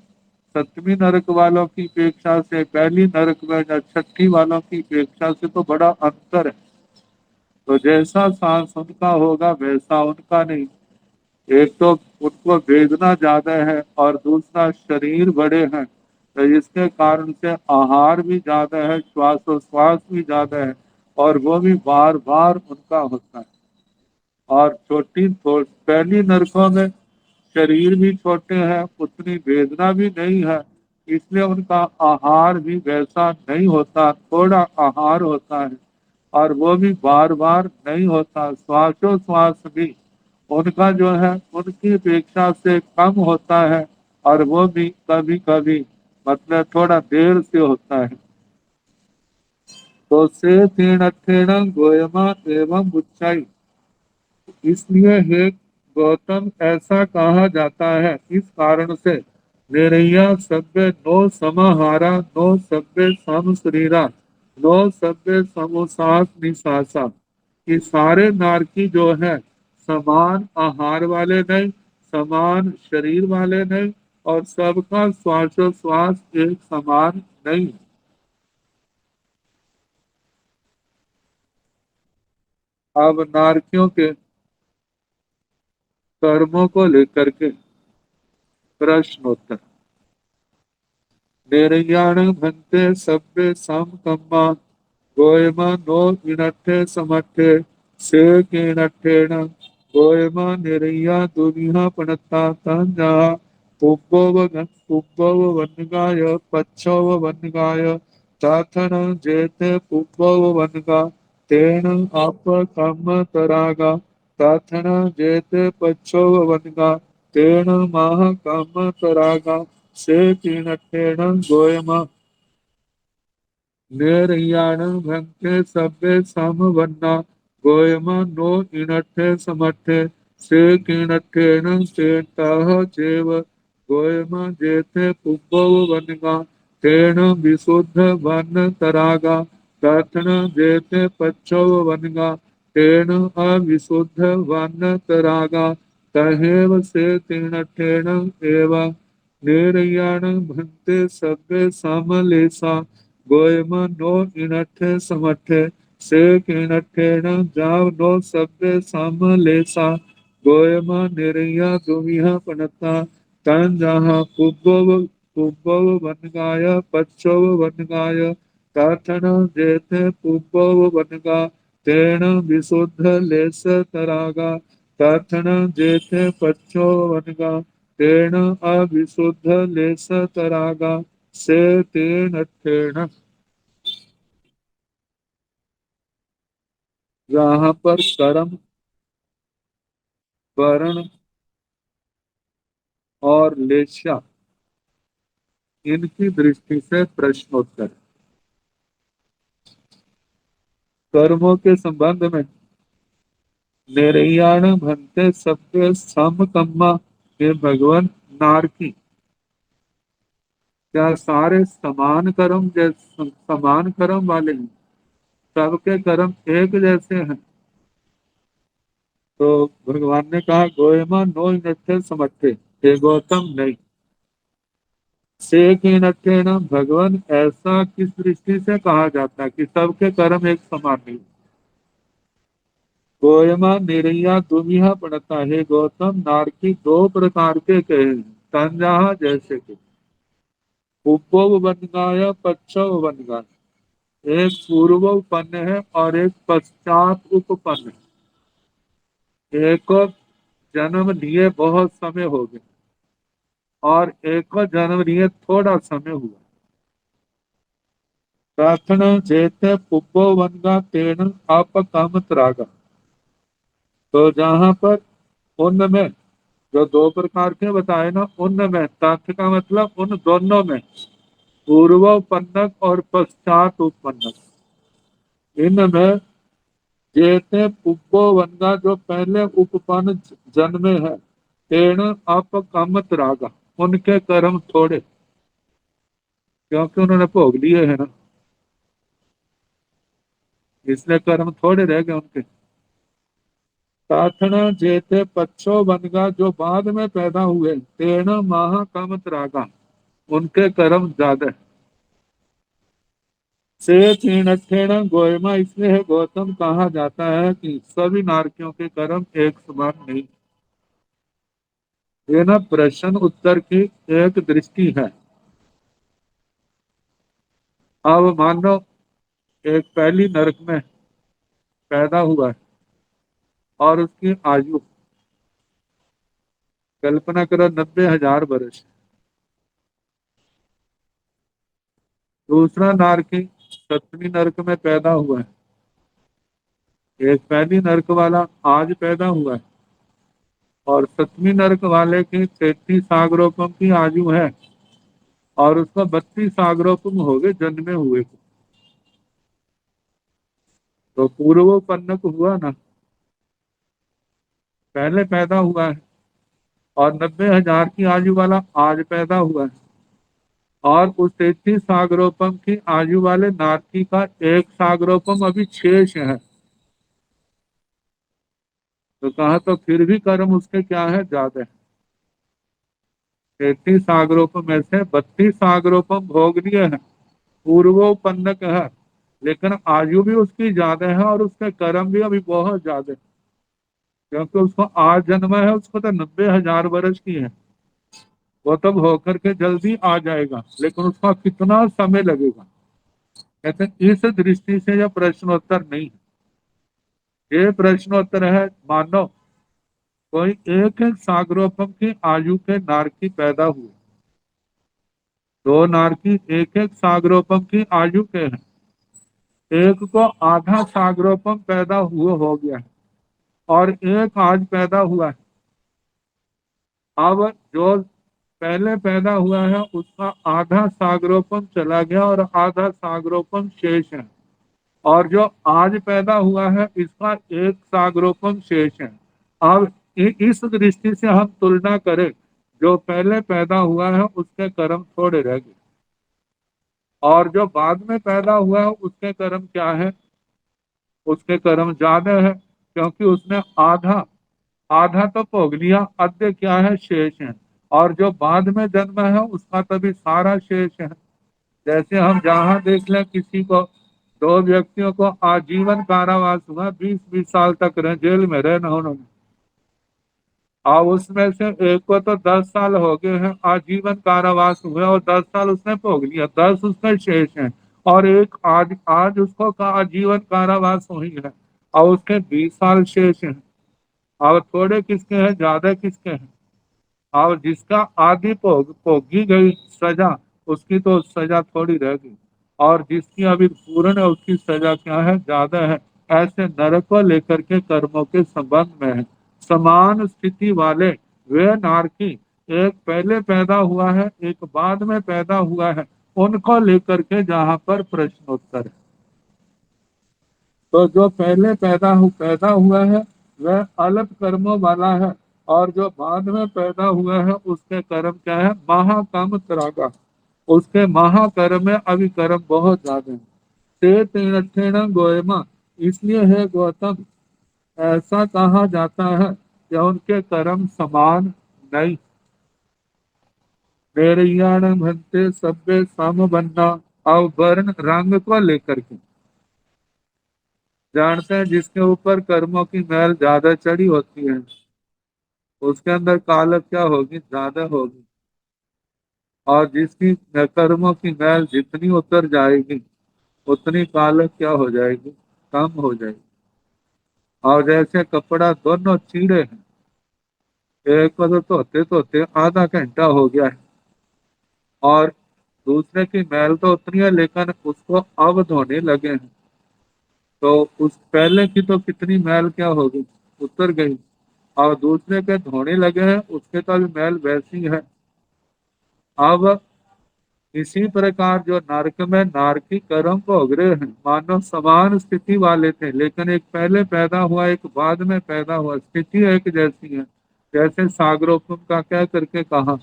7वीं नरक वालों की अपेक्षा से पहली नरक में या 6ठी वालों की अपेक्षा से तो बड़ा अंतर है। तो जैसा सांस उनका होगा वैसा उनका नहीं। एक तो उनको वेदना ज्यादा है और दूसरा शरीर बड़े हैं, तो इसके कारण से आहार भी ज्यादा है, श्वासोश्वास भी ज्यादा है, और वो भी बार बार उनका होता है। और पहली नरकों में शरीर भी छोटे हैं, उतनी वेदना भी नहीं है, इसलिए उनका आहार भी वैसा नहीं होता, थोड़ा आहार होता है और वो भी बार बार नहीं होता। श्वासोश्वास भी उनका जो है उनकी अपेक्षा से कम होता है और वो भी कभी कभी मतलब थोड़ा देर से होता है। तो से तीर्ण गोयमा एवं उच्चाई, इसलिए हे गौतम ऐसा कहा जाता है। इस कारण से निरैया सभ्य नो समाहारा नो सभ्य सम शरीरा नो सभ्य समोसास निशासा, कि सारे नारकी जो है समान आहार वाले नहीं, समान शरीर वाले नहीं, और सबका श्वासोश्वास एक समान नहीं। अब नारकियों के कर्मों को लेकर के प्रश्नोत्तर। निर्याण भन्ते सभ्य सम कम्मा गोयमा नो इनठे समठे से किनठेण गोयमा निरया दुनिया पणता तंजा पुब्बव वनगाय पच्छव वनगाय ताथन जेते पुब्बव वनगा तेन आप कम तरागा ताथन जेते पच्छव वनगा तेन माह कम तरागा से तीनठेण गोयमा नेरयाण भंते सभ्य समवन्ना गोयमा नो इनठे समठे से किनठेन सेतः जेव गोयमा जेते पुब्बव वनगा तेन विशुद्ध वन तरागा तथन जेते पच्छव वनगा तेन अविशुद्ध वन तरागा तहेव से तीनठेन एवं निर्याण भन्ते सभ्य समलेसा गोयमा नो इनठे समठे से किनठेन जाव नो सभ्य समलेसा गोयमा निरया दुमिह पनता तन जहाँ पुब्बव वनगाय पच्छव वनगाय ताथन जेते पुब्बव वनगा तेन विशुद्ध लेस तरागा ताथन जेते पच्छव वनगा तेन अविशुद्ध लेस तरागा से तेन ठेन। जहाँ पर कर्म, वर्ण और लेशा, इनकी दृष्टि से प्रश्नोत्तर। कर्मों के संबंध में निरयाण भंते सभ्य सम कम्मा के भगवान नारकी, क्या सारे समान कर्म वाले हैं, सबके कर्म एक जैसे हैं? तो भगवान ने कहा गोयमा नो नठे समठे, हे गौतम नहीं। से न भगवान ऐसा किस दृष्टि से कहा जाता है कि सबके कर्म एक समान नहीं? गोयमा निरैया दुमिहा पड़ता है गौतम, नारकी दो प्रकार के कहे हैं, तंजाहा जैसे कि उद्भव बनगाया पच्छव बनगाया, एक पूर्व उपन्न है और एक पश्चात उपपन्न है। एक को जन्म लिए बहुत समय हो गया और एक को जन्म लिए थोड़ा समय हुआ। प्रार्थना जेते पुब्बो वनगा तेन आप कामत रागा, तो जहां पर उनमें जो दो प्रकार के बताए ना, उनमें तथ्य का मतलब उन दोनों में पूर्व उपन्नक और पश्चात उपन्नक, इनमें जेते पुब्बो वनगा जो पहले उपपन्न जन्मे हैं, तेन आप कामत रागा, उनके कर्म थोड़े, क्योंकि उन्होंने भोग लिए है ना, इसलिए कर्म थोड़े रह गए उनके। ताथना जेते पच्छो बनगा जो बाद में पैदा हुए, तेन माह कामत रागा, उनके कर्म ज्यादा है। से तीणत्थेन गोयमा, इसलिए है गौतम कहा जाता है कि सभी नारकियों के कर्म एक समान नहीं। ये ना प्रश्न उत्तर की एक दृष्टि है। अब मान लो एक पहली नरक में पैदा हुआ है और उसकी आयु कल्पना करो 90,000 वर्ष। दूसरा नारकी 7वीं नरक में पैदा हुआ है। एक पहली नरक वाला आज पैदा हुआ है और 7वीं नरक वाले की 33 सागरोपम की आयु है और उसका 32 सागरोपम हो गए जन्मे हुए को। तो पूर्वोपन्नक हुआ ना, पहले पैदा हुआ है और 90,000 की आयु वाला आज पैदा हुआ है और उस 33 सागरोपम की आयु वाले नारकी का एक सागरोपम अभी शेष है। तो कहा तो फिर भी कर्म उसके क्या है, ज्यादा है। 33 सागरोपम में से 32 सागरोपम भोग लिए हैं, पूर्वोपन्नक है, लेकिन आयु भी उसकी ज्यादा है और उसके कर्म भी अभी बहुत ज्यादा है। क्योंकि उसको आज जन्मा है, उसको तो 90,000 वर्ष की है, वो तब होकर के जल्दी आ जाएगा, लेकिन उसका कितना समय लगेगा। कहते हैं इस दृष्टि से यह प्रश्नोत्तर नहीं है, ये प्रश्नोत्तर है। मानो कोई एक एक सागरोपम की आयु के नारकी पैदा हुए, दो नारकी एक एक सागरोपम की आयु के हैं, एक को आधा सागरोपम पैदा हुआ हो गया है और एक आज पैदा हुआ है। अब जो पहले पैदा हुआ है उसका आधा सागरोपम चला गया और आधा सागरोपम शेष है, और जो आज पैदा हुआ है इसका एक सागरोपम शेष है। अब इस दृष्टि से हम तुलना करें, जो पहले पैदा हुआ है उसके कर्म थोड़े रह गए और जो बाद में पैदा हुआ है उसके कर्म क्या है, उसके कर्म ज्यादा है, क्योंकि उसने आधा आधा तो भोग लिया, आधे क्या है, शेष है। और जो बाद में जन्म है उसका तभी सारा शेष है। जैसे हम जहाँ देख लें किसी को, दो व्यक्तियों को आजीवन कारावास हुआ, 20-20 साल तक रहे, जेल में रहे ना उन्होंने, और उसमें से एक को तो 10 साल हो गए हैं आजीवन कारावास हुए और 10 साल उसने भोग लिया, 10 उसका शेष है, और एक आज आज उसको का आजीवन कारावास हुई है और उसके 20 साल शेष है। और थोड़े किसके हैं, ज्यादा किसके हैं। और जिसका आदि भोगी गई सजा, उसकी तो सजा थोड़ी रह गई, और जिसकी अभी पूर्ण है उसकी सजा क्या है, ज्यादा है। ऐसे नरक को लेकर के कर्मों के संबंध में है। समान स्थिति वाले वे नारकी, एक पहले पैदा हुआ है एक बाद में पैदा हुआ है, उनको लेकर के जहाँ पर प्रश्नोत्तर है। तो जो पहले पैदा हुआ है वह अलग कर्मों वाला है, और जो बाद में पैदा हुआ है उसके कर्म क्या है, महाकम त्रागा, उसके महाकर्म में अभी कर्म बहुत ज्यादा है। ते तीर्थेण गोयमा, इसलिए है गौतम ऐसा कहा जाता है कि उनके कर्म समान नहीं। मेरियाण भंते सभ्य सम बनना, अब वर्ण रंग को लेकर के जानते हैं, जिसके ऊपर कर्मों की मैल ज्यादा चढ़ी होती है उसके अंदर कालक क्या होगी, ज्यादा होगी, और जिसकी कर्मों की मैल जितनी उतर जाएगी उतनी कालक क्या हो जाएगी, कम हो जाएगी। और जैसे कपड़ा दोनों चीड़े हैं, एक को तो धोते धोते आधा घंटा हो गया है और दूसरे की मैल तो उतनी है लेकिन उसको अब धोने लगे हैं, तो उस पहले की तो कितनी मैल क्या हो गई, उतर गई, और दूसरे के धोने लगे हैं उसके तो अभी मैल वैसी है। अब इसी प्रकार जो नरक में नारकी कर्म भोग रहे हैं, मानो समान स्थिति वाले थे, लेकिन एक पहले पैदा हुआ एक बाद में पैदा हुआ, स्थिति एक जैसी है। जैसे सागरोपम का कह करके कहा,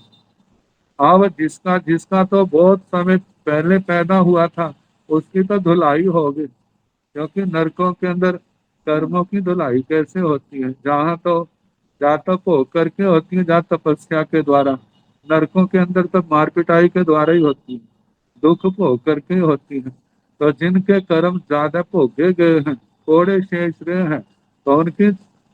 अब जिसका जिसका तो बहुत समय पहले पैदा हुआ था उसकी तो धुलाई हो गई, क्योंकि नरकों के अंदर कर्मों की धुलाई कैसे होती है, जहाँ तो या तो भोग करके होती है, जहाँ तपस्या के द्वारा, नरकों के अंदर तो मार पिटाई के द्वारा ही होती है, दुख भोग करके ही होती है। तो जिनके कर्म ज्यादा भोगे गए हैं, थोड़े शेष रहे हैं, तो उनके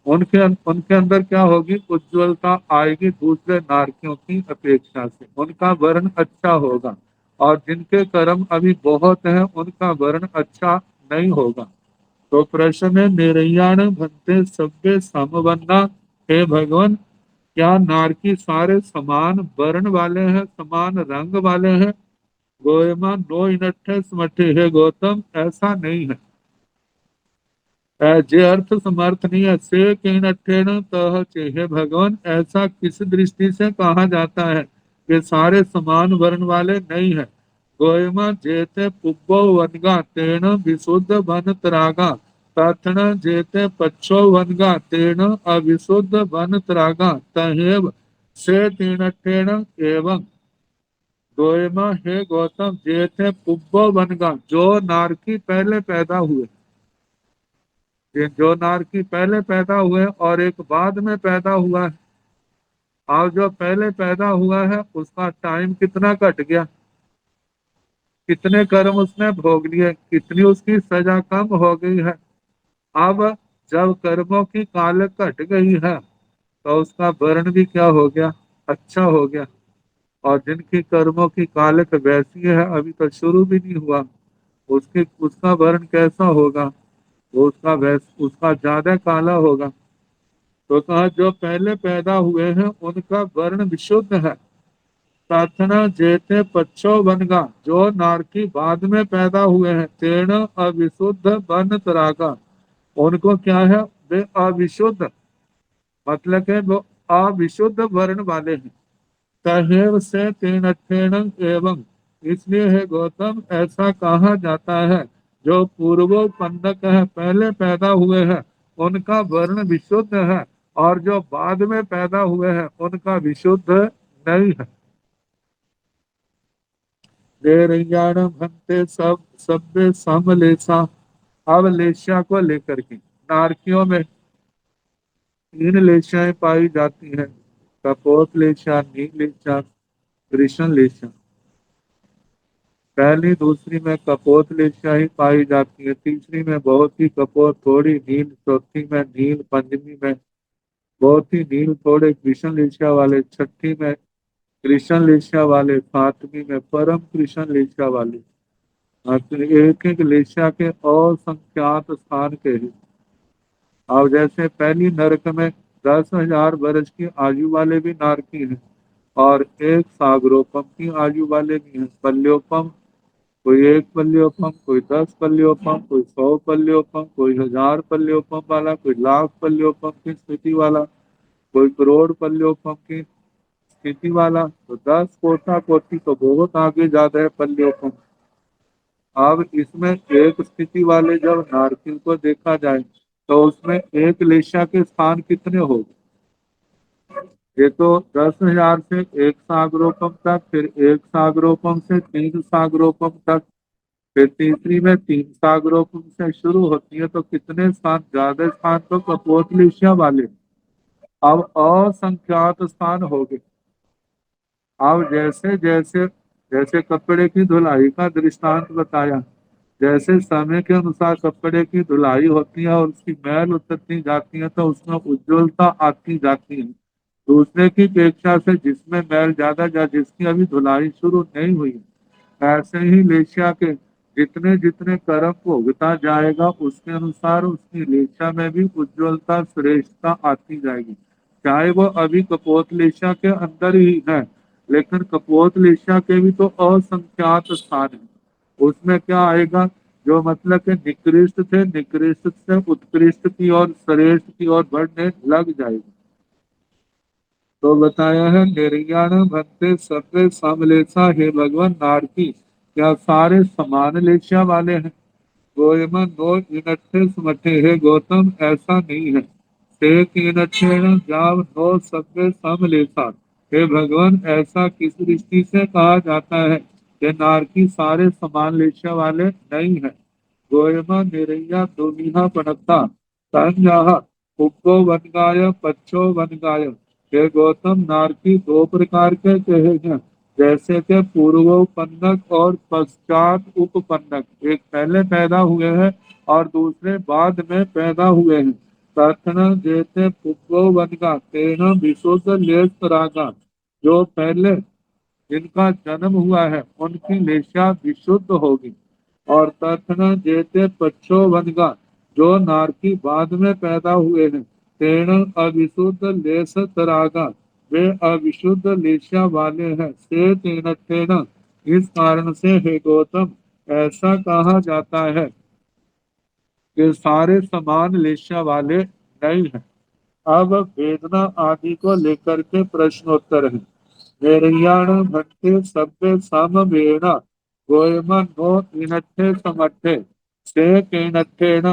उनके उनके अंदर क्या होगी, उज्ज्वलता आएगी दूसरे नारकियों की अपेक्षा से, उनका वर्ण अच्छा होगा। और जिनके कर्म अभी बहुत हैं, उनका वर्ण अच्छा नहीं होगा। तो प्रश्न है, निरैयाण भंते सभ्य समवन्ना, हे भगवान, क्या नारकी सारे समान वर्ण वाले हैं, समान रंग वाले हैं? गोयमा नो इनट्ठे समठे, हे गौतम, ऐसा नहीं है। जे अर्थ समर्थ नहीं है, से किन अठेन तह चे, हे भगवान, ऐसा किस दृष्टि से कहा जाता है कि सारे समान वर्ण वाले नहीं है? गोयमा जेते पुब्बो वनगा तेन विशुद्ध वन तरागा, तथन जेते पच्छो वनगा तेन अविशुद्ध वन तरागा, तहेव से तीनठेन एवं। गोयमा, हे गौतम, जेते पुब्बो वनगा, जो नारकी पहले पैदा हुए, ये जो नारकी पहले पैदा हुए और एक बाद में पैदा हुआ है, और जो पहले पैदा हुआ है उसका टाइम कितना कट गया, कितने कर्म उसने भोग लिए, कितनी उसकी सजा कम हो गई है। अब जब कर्मों की काल कट गई है, तो उसका वर्ण भी क्या हो गया, अच्छा हो गया। और जिनकी कर्मों की कालक वैसी है, अभी तो शुरू भी नहीं हुआ, उसके उसका वर्ण कैसा होगा, वो उसका ज्यादा काला होगा। तो कहा, जो पहले पैदा हुए हैं उनका वर्ण विशुद्ध है। प्रार्थना जेते पच्छो बनगा, जो नारकी बाद में पैदा हुए हैं, तेण अविशुद्ध बन तरागा, उनको क्या है, वे अविशुद्ध, मतलब है वो अविशुद्ध वर्ण वाले हैं। तहेव से तेन अठेन एवं, इसलिए है गौतम, ऐसा कहा जाता है, जो पूर्वोपन्नक है, पहले पैदा हुए हैं, उनका वर्ण विशुद्ध है, और जो बाद में पैदा हुए हैं उनका विशुद्ध नहीं है। देरैयाण भंते सब सभ्य समलेसा। अब लेस्या को लेकर के नारकियों में तीन लेस्याएं पाई जाती हैं, कपोत लेस्या, नील लेस्या, कृष्ण लेस्या। पहली दूसरी में कपोत लेस्या ही पाई जाती है, तीसरी में बहुत ही कपोत थोड़ी नील, चौथी में नील, पंचमी में बहुत ही नील थोड़े कृष्ण लेस्या वाले, छठी में कृष्ण लेस्या वाले, सातवीं में परम कृष्ण लेस्या वाले। एक एक लेस्या के असंख्यात स्थान के हैं। अब जैसे पहली नरक में 10,000 वर्ष की आयु वाले भी नारकी हैं, और एक सागरोपम की आयु वाले भी हैं, पल्योपम, कोई 1 पल्योपम, कोई 10 पल्योपम, कोई 100 पल्योपम, कोई 1000 पल्योपम वाला, कोई लाख पल्योपम की स्थिति वाला, कोई करोड़ पल्योपम की स्थिति वाला, तो 10 कोटा कोटि तो बहुत आगे ज्यादा है पल्योपम। अब इसमें एक स्थिति वाले जब नारकिन को देखा जाए, तो उसमें एक लेशा के स्थान कितने हो गए? ये तो 10,000 से एक सागरोपम तक, फिर एक सागरोपम से 3 सागरोपम तक, फिर तीसरी में 3 सागरोपम से शुरू होती है, तो कितने स्थान, ज्यादा स्थान तो कपोतलेशिया वाले, अब असंख्यात स्थान हो गए। अब जैसे जैसे जैसे कपड़े की धुलाई का दृष्टांत बताया, जैसे समय के अनुसार कपड़े की धुलाई होती है और उसकी मैल उतरती जाती है, तो उसमें उज्ज्वलता आती जाती है दूसरे की अपेक्षा से, जिसमें मैल ज्यादा या जिसकी अभी धुलाई शुरू नहीं हुई है। ऐसे ही लेशिया के जितने जितने कर्म भोगता जाएगा, उसके अनुसार उसकी लेशिया में भी उज्ज्वलता, श्रेष्ठता आती जाएगी। चाहे वो अभी कपोत लेशिया के अंदर ही है, लेकिन कपोत लेशिया के भी तो असंख्यात स्थान है। उसमें क्या आएगा, जो मतलब कि निकृष्ट थे, निकृष्ट से उत्कृष्ट की और श्रेष्ठ की ओर बढ़ने लग जाएगी। तो बताया है, निर्ज्ञान भक्ति सत्य समलेसा, हे भगवान, नारकी क्या सारे समान लेशिया वाले हैं? गोयमन नो इनट्ठे सुमठे, हे गौतम, ऐसा नहीं है। एक इनट्ठे जाव नो सत्य समलेसा, हे भगवान, ऐसा किस दृष्टि से कहा जाता है कि नारकी सारे समान लेशिया वाले नहीं है? गोयमा निरैया दुमिहा पनता, संजह, उग्गो वनगाय, पच्छो वनगाय, हे गौतम, नारकी दो प्रकार के कहे हैं, जैसे कि पूर्वोपन्नक और पश्चात उपपन्नक। एक पहले पैदा हुए हैं और दूसरे बाद में पैदा हुए हैं। तथन जैसे पुप्पो बनगा तेना विशुद्ध लेस रागा, जो पहले जिनका जन्म हुआ है उनकी लेशा विशुद्ध होगी। और तथन जैसे पच्छो बनगा, जो नारकी बाद में पैदा हुए हैं, तेण अविशुद्ध लेस तरागा, वे अविशुद्ध लेशा वाले हैं। से तेन तेन, इस कारण से हे गौतम, ऐसा कहा जाता है कि सारे समान लेशा वाले नहीं हैं। अब वेदना आदि को लेकर के प्रश्नोत्तर है। वेरयाण भट्टे सभ्य सामवेण गोयम नो इनट्ठे समट्ठे से केनट्ठेन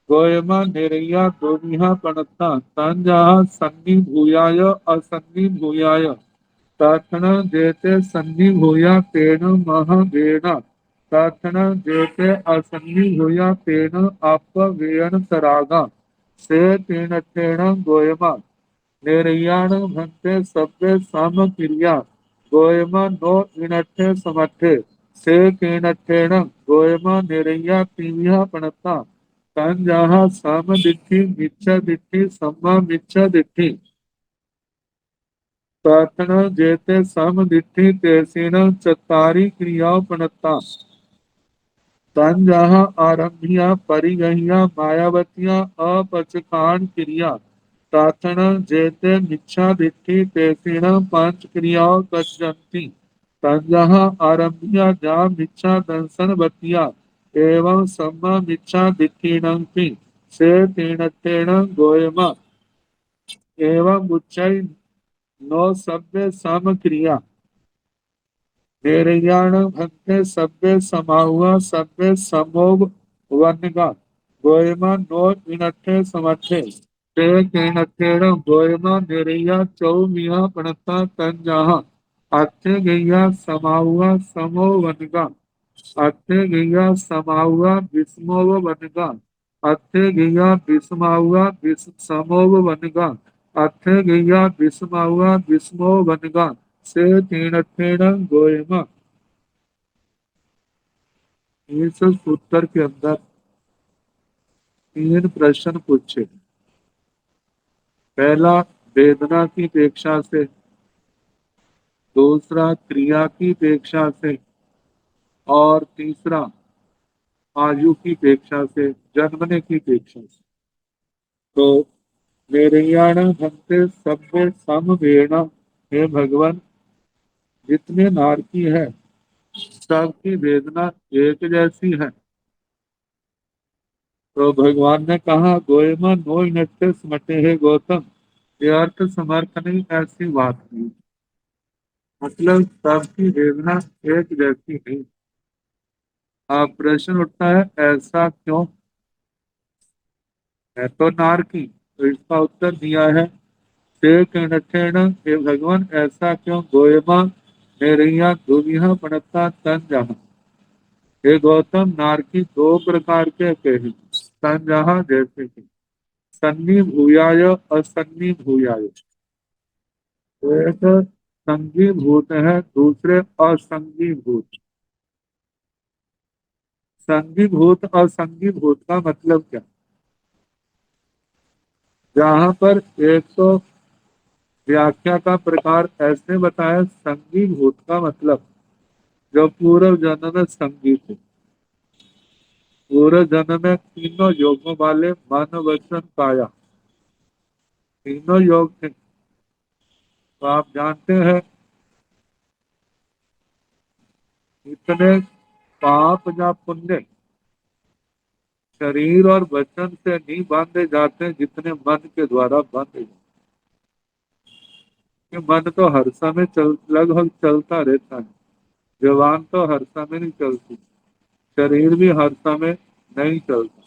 गोयम निरया दोमिहा पणता तंजा सन्नि भूयाय असन्नि भूयाय तथन जेते सन्नि भूया तेन महावेण तथन जेते असन्नि भूया तेन अपवेयन सरागा से केनट्ठेन गोयमा निर्याण भंते सभ्य साम क्रिया गोयमा नो इनट्ठे समट्ठे से केनट्ठेन गोयमा निरया तीव्या पणता तन जहाँ साम दिट्ठी मिच्छा दिट्ठी सम्मा मिच्छा दिट्ठी प्रार्थना जेते सम दिट्ठी तेसीन चतारी क्रिया पणता तन जहाँ आरंभिया परिगहिया मायावतिया अपचकान क्रिया प्रार्थना जेते मिच्छा दिट्ठी तेसीण पांच क्रियाओं कथयंती तन जहाँ आरंभिया जा मिच्छा दंसन बतिया एवं सम्मा मिच्छा दिट्ठीनंपि से तीणत्तेन गोयमा एवं उच्चै नो सभ्य सम क्रिया निर्याण भंते सभ्य समाहुआ सभ्य समोग वनगा गोयमा नो इनट्ठे समट्ठे ते केनट्ठेण गोयमा निरया चौमिया पणता तन जहाँ अत्थे गैया समाहुआ समो वनगा अत्थे गैया समाहुआ विस्मोव वनगा अत्थे गैया विस्माहुआ समोव वनगा अत्थे गैया विस्माहुआ विस्मो वनगा से तीणत्थेण गोयमा। इस सूत्र के अंदर तीन प्रश्न पूछे। पहला वेदना की अपेक्षा से, दूसरा क्रिया की अपेक्षा से और तीसरा आयु की अपेक्षा से, जन्मने की अपेक्षा से। तो निर्याण भक्ति सभ्य समवेण, हे भगवान, जितने नारकी है सबकी वेदना एक जैसी है। तो भगवान ने कहा गोयमा नो नट्टे स्मटे, हे गौतम, ये अर्थ समर्थ नहीं, ऐसी बात नहीं। मतलब सबकी वेदना एक जैसी नहीं। अब प्रश्न उठता है ऐसा क्यों है? तो नारकी, तो इसका उत्तर दिया है नट्ठेण, हे भगवान, ऐसा क्यों? गोयमा नेरिया दुविहा पड़ता तन जहाँ, हे गौतम, नारकी दो प्रकार के कहे, तन जहाँ जैसे कि सन्नी भूयाय असन्नी भूयाय। एक संगी भूत है, दूसरे असंगी भूत। संगी भूत और संगी भूत का मतलब क्या? जहाँ पर एक तो व्याख्या का प्रकार ऐसे बताया, संगी भूत का मतलब जो पूर्व जन्म में संगी थे, पूर्व जन्म में तीनों योगों वाले मन वचन काया, तीनों योग थे। तो आप जानते हैं इतने पाप या पुण्य शरीर और वचन से नहीं बांधे जाते जितने मन के द्वारा बांधे जाते। मन तो हर समय लगभग चलता रहता है, जवान तो हर समय नहीं चलती, शरीर भी हर समय नहीं चलता।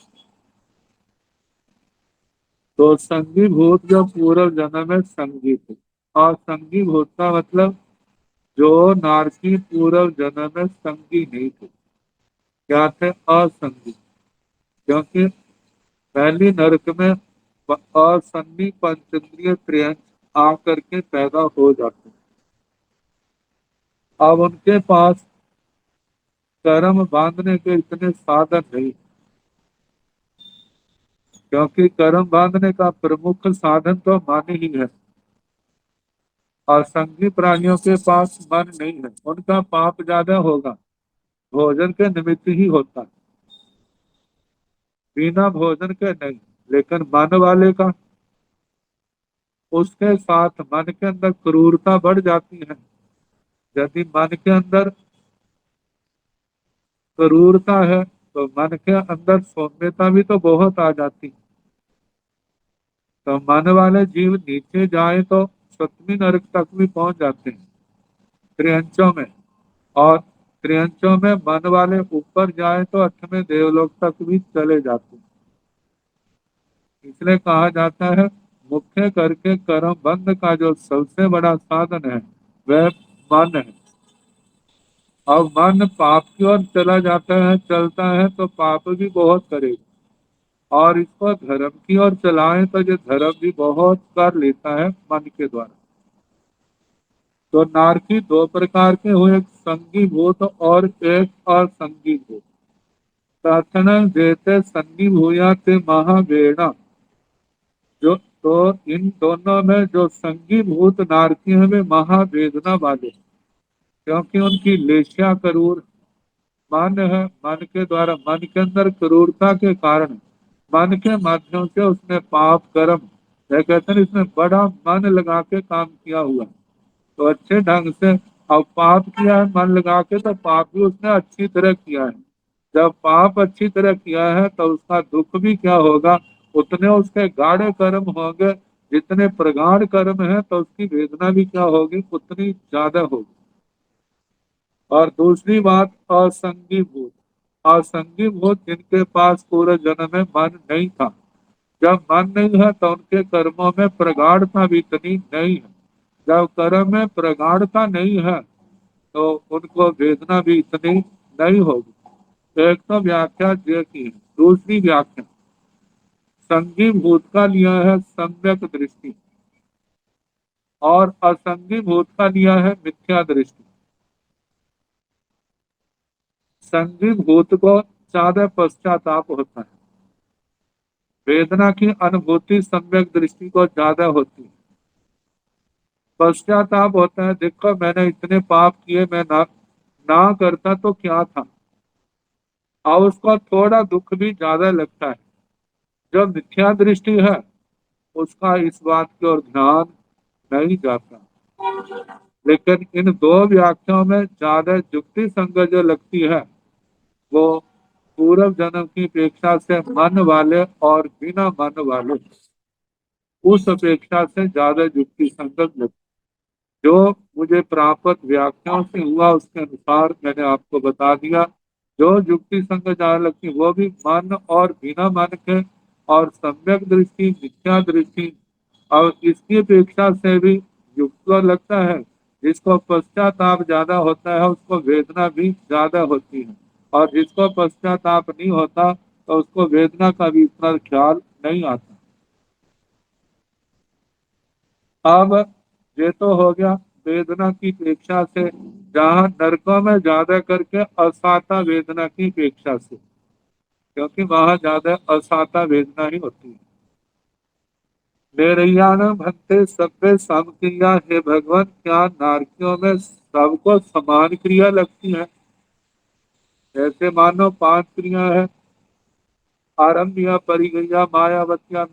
तो संगी भूत जो पूर्व जन्म में संगी थे, और संगी भूत का मतलब जो नारकी पूर्व जन्म में संगी नहीं थे। क्या थे? असंगी। क्योंकि पहली नरक में असन्नी पंचेंद्रिय त्रियंश आ करके पैदा हो जाते हैं। अब उनके पास कर्म बांधने के इतने साधन नहीं, क्योंकि कर्म बांधने का प्रमुख साधन तो मन ही है, और संगी प्राणियों के पास मन नहीं है, उनका पाप ज्यादा होगा, भोजन के निमित्त ही होता है, बिना भोजन के नहीं। लेकिन मन वाले का, उसके साथ मन के अंदर क्रूरता बढ़ जाती है। यदि मन के अंदर क्रूरता है तो मन के अंदर सौम्यता भी तो बहुत आ जाती। तो मन वाले जीव नीचे जाए तो सतमी नरक तक भी पहुंच जाते हैं, त्रियंचों में। और त्रियंचों में मन वाले ऊपर जाए तो अठवें देवलोक तक भी चले जाते हैं। इसलिए कहा जाता है, मुख्य करके कर्म बंध का जो सबसे बड़ा साधन है वह मन है। अब मन पाप की ओर चला जाता है, चलता है तो पाप भी बहुत करेगा, और इसको धर्म की ओर चलाएं तो ये धर्म भी बहुत कर लेता है मन के द्वारा। तो नारकी दो प्रकार के हुए, एक संगी भूत और एक असंगी भूत। प्रार्थना देते संगी भूया ते महावेणा। जो तो इन दोनों में जो संगी भूत नारकी है वे महावेदना वाले, क्योंकि उनकी लेशा क्रूर मन है। मन के द्वारा, मन के अंदर क्रूरता के कारण मन के माध्यम से उसने पाप कर्म, क्या कहते हैं, इसमें बड़ा मन लगा के काम किया हुआ, तो अच्छे ढंग से। अब पाप किया है मन लगा के, तो पाप भी उसने अच्छी तरह किया है। जब पाप अच्छी तरह किया है तो उसका दुख भी क्या होगा, उतने उसके गाढ़े कर्म होंगे। जितने प्रगाढ़ कर्म है तो उसकी वेदना भी क्या होगी, उतनी ज्यादा होगी। और दूसरी बात, असंगी भूत। असंगी भूत जिनके पास पूरे जन्म में मन नहीं था, जब मन नहीं है तो उनके कर्मों में प्रगाढ़ता भी इतनी नहीं है। जब कर्म में प्रगाढ़ता नहीं है तो उनको वेदना भी इतनी नहीं होगी। एक तो व्याख्या ये की है। दूसरी व्याख्या, संगी भूत का लिया है सम्यक दृष्टि, और असंगी भूत का लिया है मिथ्या दृष्टि। संगी भूत को ज्यादा पश्चाताप होता है, वेदना की अनुभूति सम्यक दृष्टि को ज्यादा होती है। पश्चाताप होता है, देखो मैंने इतने पाप किए, मैं ना करता तो क्या था। और उसको थोड़ा दुख भी ज्यादा लगता है। जो मिथ्या दृष्टि है उसका इस बात की ओर ध्यान नहीं जाता। लेकिन इन दो व्याख्याओं में ज्यादा युक्ति संगत जो लगती है वो पूर्व जन्म की अपेक्षा से मन वाले और बिना मन वाले, उस अपेक्षा से ज्यादा युक्ति संगत लगती। जो मुझे प्राप्त व्याख्याओं से हुआ उसके अनुसार मैंने आपको बता दिया। जो युक्ति संगत ज्यादा लगती वो भी मन और बिना मन के, और सम्यक दृष्टि, मिथ्या दृष्टि, और इसकी अपेक्षा से भी युक्त को लगता है। जिसको पश्चाताप ज्यादा होता है उसको वेदना भी ज्यादा होती है, और जिसको पश्चाताप नहीं होता तो उसको वेदना का भी इतना ख्याल नहीं आता। अब ये तो हो गया वेदना की अपेक्षा से, जहाँ नरकों में ज्यादा करके असाता वेदना की अपेक्षा से, क्योंकि वहां ज्यादा असाता वेदना ही होती है। मेरैयान भक्ते सभ्य सम क्रिया, हे भगवान क्या नारकियों में सबको समान क्रिया लगती है? जैसे मानो पांच क्रिया है, आरम्भ परिगया मायावतिया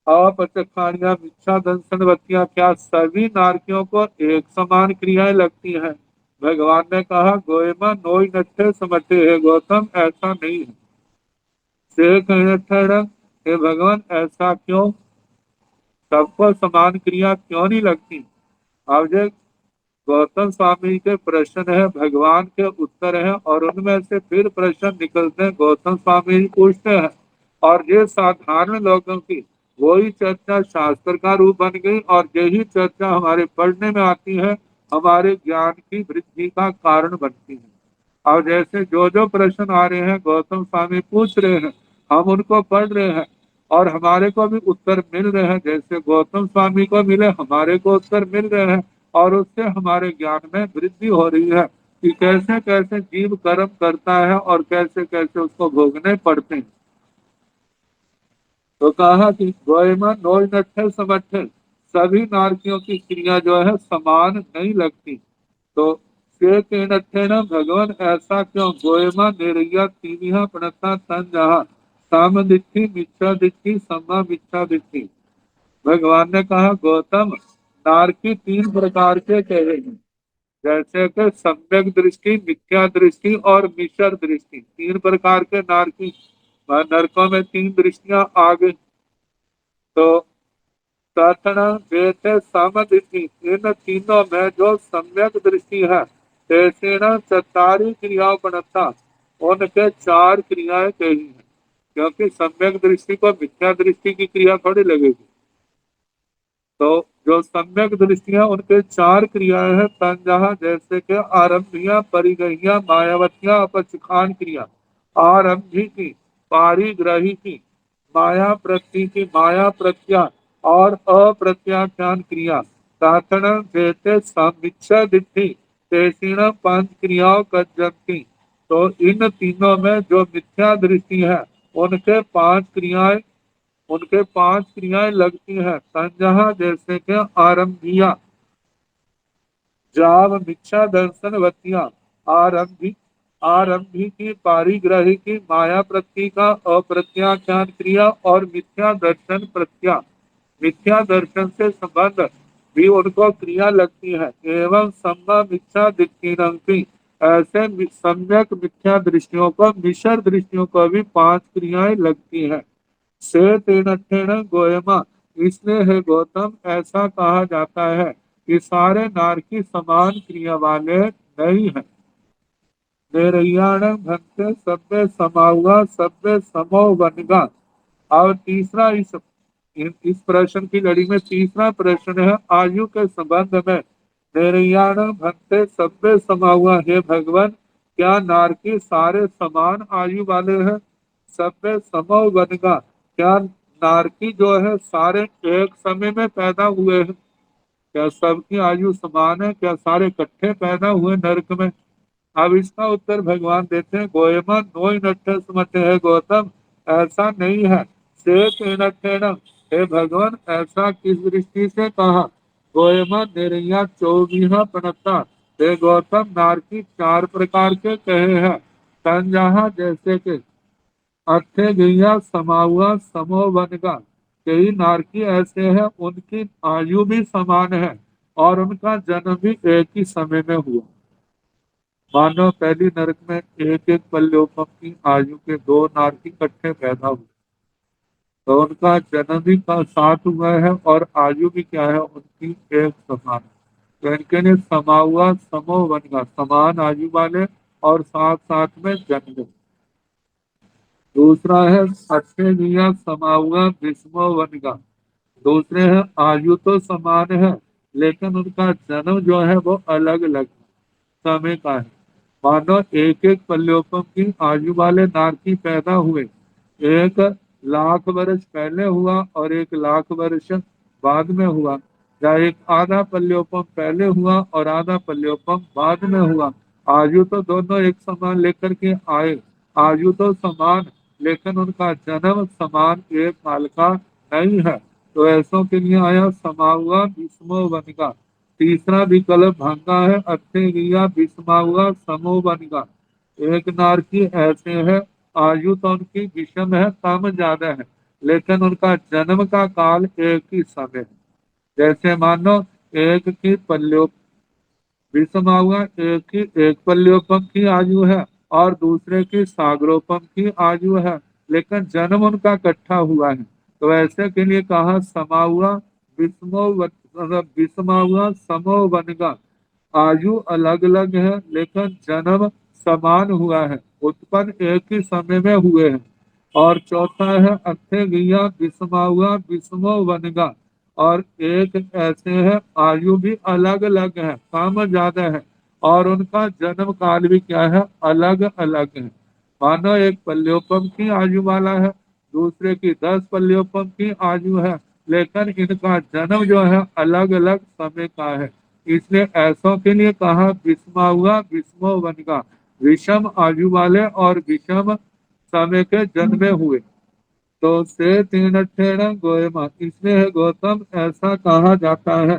अपचखानिया मिच्छा दंशनवतिया, क्या सभी नारकियों को एक समान क्रियाएं लगती हैं? भगवान ने कहा, गोयमा नोई नट्ठे समटे है गौतम, ऐसा नहीं है। से हे भगवान ऐसा क्यों, सबको समान क्रिया क्यों नहीं लगती? अब जो गौतम स्वामी के प्रश्न है भगवान के उत्तर है, और उनमें से फिर प्रश्न निकलते हैं, गौतम स्वामी जी पूछते हैं, और ये साधारण लोगों की वही चर्चा शास्त्र का रूप बन गई, और यही चर्चा हमारे पढ़ने में आती है, हमारे ज्ञान की वृद्धि का कारण बनती है। और जैसे जो जो प्रश्न आ रहे हैं गौतम स्वामी पूछ रहे हैं, हम उनको पढ़ रहे हैं, اور ہمارے کو بھی اتر مل رہے ہیں، جیسے گوتم سوامی کو ملے ہمارے کو اتر مل رہے ہیں، اور اس سے ہمارے گیان میں وردھی ہو رہی ہے کہ کیسے کیسے جیو کرم کرتا ہے اور کیسے کیسے اس کو بھوگنے پڑتے ہیں۔ تو کہا کہ گوئما نوئی نٹھے سمٹھے، سبھی نارکیوں کی کریا جو ہے سمان نہیں لگتی۔ تو نٹھے نا بھگوان ایسا کیوں، گوئما نریا تینیاں پڑتا تن جہاں، سام دکھی مچھا دکھی سما مچھا دکھی۔ بھگوان نے کہا گوتم، نارکی تین پرکار کے کہے ہیں، جیسے کہ سمک درشٹی، متھیا درشٹی اور مشر درشٹی، تین پرکار کے نارکی نرکوں میں تین درشٹیاں آ گئی۔ تو سامدھی، ان تینوں میں جو سمک درشٹی ہے، چتاری کریا پڑتا، ان کے چار کریائیں کہی ہیں، کیونکہ سمک درشٹی کو متھیا درشٹی کی کریا تھوڑی لگے گی۔ تو جو سمک درشٹیاں ان کے چار کریائیں ہیں تنجہا، جیسے کہ آرمبھیاں، پریگہیاں، مایاوتیاں، اپچخان کریا، آرمبھی کی، پاری گرہی کی، مایا پرتی کی، مایا پرتیا اور اپرتیاکھیان کریا، تاتن دیتے سامچھا دٹھی، تیسین پانچ کریاؤں کجنتی۔ تو ان تینوں میں جو متھیا درشٹی ہے ان کے پانچ کریائیں لگتی ہیں تنجہا، جیسے کہ آرمبھیا، جاو مچھا درشن وتیاں، آرمبھی کی، پاری گرہی کی، مایا پرتی کا، اپرتیاکھیان کریا اور متھیا درشن پرتیا۔ متھیا درشن سے سبندھ بھی ان کو کریا لگتی ہے۔ ایوم سما مچھا دکھی، ایسے سمک متھیا درشٹیوں کو، مشر درشٹیوں کو بھی پانچ کریائیں لگتی ہیں۔ گوئما، اس لیے ہے گوتم ایسا کہا جاتا ہے کہ سارے نارکی سمان کریا والے نہیں ہیں۔ نریاڑ بھنتے سبے سماؤا سبے سمو ونگا۔ اور تیسرا اس پرشن کی لڑی میں تیسرا پرشن ہے آیو کے سبندھ میں۔ نریاڑ بھنتے سبے سماؤا، ہے بھگوان کیا نارکی سارے سمان آیو والے ہیں؟ سبے سمو ونگا، کیا نارکی جو ہے سارے ایک سمے میں پیدا ہوئے ہیں؟ کیا سب کی آیو سمان ہے؟ کیا سارے کٹھے پیدا ہوئے نرک میں؟ اب اس کا اتر بھگوان دیتے ہیں گوئما نوئی نٹھے سمٹھے، ہے گوتم ایسا نہیں ہے۔ ہے بھگوان ایسا کس درشٹی سے کہا؟ گوئما نریا چوبیہ پنتا، ہے گوتم نارکی چار پرکار کے کہے ہیں تنجہا، جیسے کہ اتھے گیا سماؤا سمو ونگا۔ کئی نارکی ایسے ہیں ان کی آیو بھی سمان ہے اور ان کا جنم بھی ایک ہی سمے میں ہوا۔ مانو پہلی نرک میں ایک ایک پلیوپم کی آیو کے دو نارکی کٹھے پیدا ہوئے، تو ان کا جنم بھی ساتھ ہوا ہے اور آیو بھی کیا ہے ان کی ایک سمان ہے۔ تو ان کے لیے سماؤا سمو ونگا، سمان آیو والے اور ساتھ ساتھ میں جنم۔ دوسرا ہے اتھے گیا سماؤا بھسمو ونگا، دوسرے ہیں آیو تو سمان ہے لیکن ان کا جنم جو ہے وہ الگ الگ سمے کا ہے۔ مانو ایک ایک پلیوپم کی آیو والے نارکی پیدا ہوئے، ایک لاکھ برس پہلے ہوا اور ایک لاکھ برس بعد میں ہوا، یا ایک آدھا پلیوپم پہلے ہوا اور آدھا پلیوپم بعد میں ہوا۔ آیو تو دونوں ایک سمان لے کر کے آئے، آیو تو سمان لیکن ان کا جنم سمان ایک سال کا نہیں ہے۔ تو ایسوں کے لیے آیا سماؤا بھسمو ونگا۔ تیسرا وکلپ بھنگا ہے اتھے گیا بھسماؤا سمو ونگا۔ ایک نارکی ایسے ہے آیو تو ان کی وشم ہے، کم زیادہ ہے، لیکن ان کا جنم کا کال ایک ہی سمے ہے۔ جیسے مانو ایک کی بھسماؤا ایک پلیوپم کی آیو ہے اور دوسرے کی ساگروپم کی آیو ہے، لیکن جنم ان کا کٹھا ہوا ہے۔ تو ایسے کے لیے کہا سماؤا بھسماؤا سمو ونگا، آیو الگ الگ ہے لیکن جنم سمان ہوا ہے، اتپن ایک ہی سمے میں ہوئے ہیں۔ اور چوتھا ہے اتھے گیا بھسماؤا بھسمو ونگا، اور ایک ایسے ہے آیو بھی الگ الگ ہے، کام زیادہ ہے، اور ان کا جنم کال بھی کیا ہے الگ الگ ہے۔ مانو ایک پلیوپم کی آیو والا ہے، दूसरे की 10 पल्लियों की आयु है, लेकिन इनका जन्म जो है अलग अलग समय का है। इसलिए ऐसों के लिए कहा विषमा हुआ विषमो वन का, विषम आयु वाले और विषम समय के जन्मे हुए। तो से तीन ठेण गोयमा, इसलिए गौतम ऐसा कहा जाता है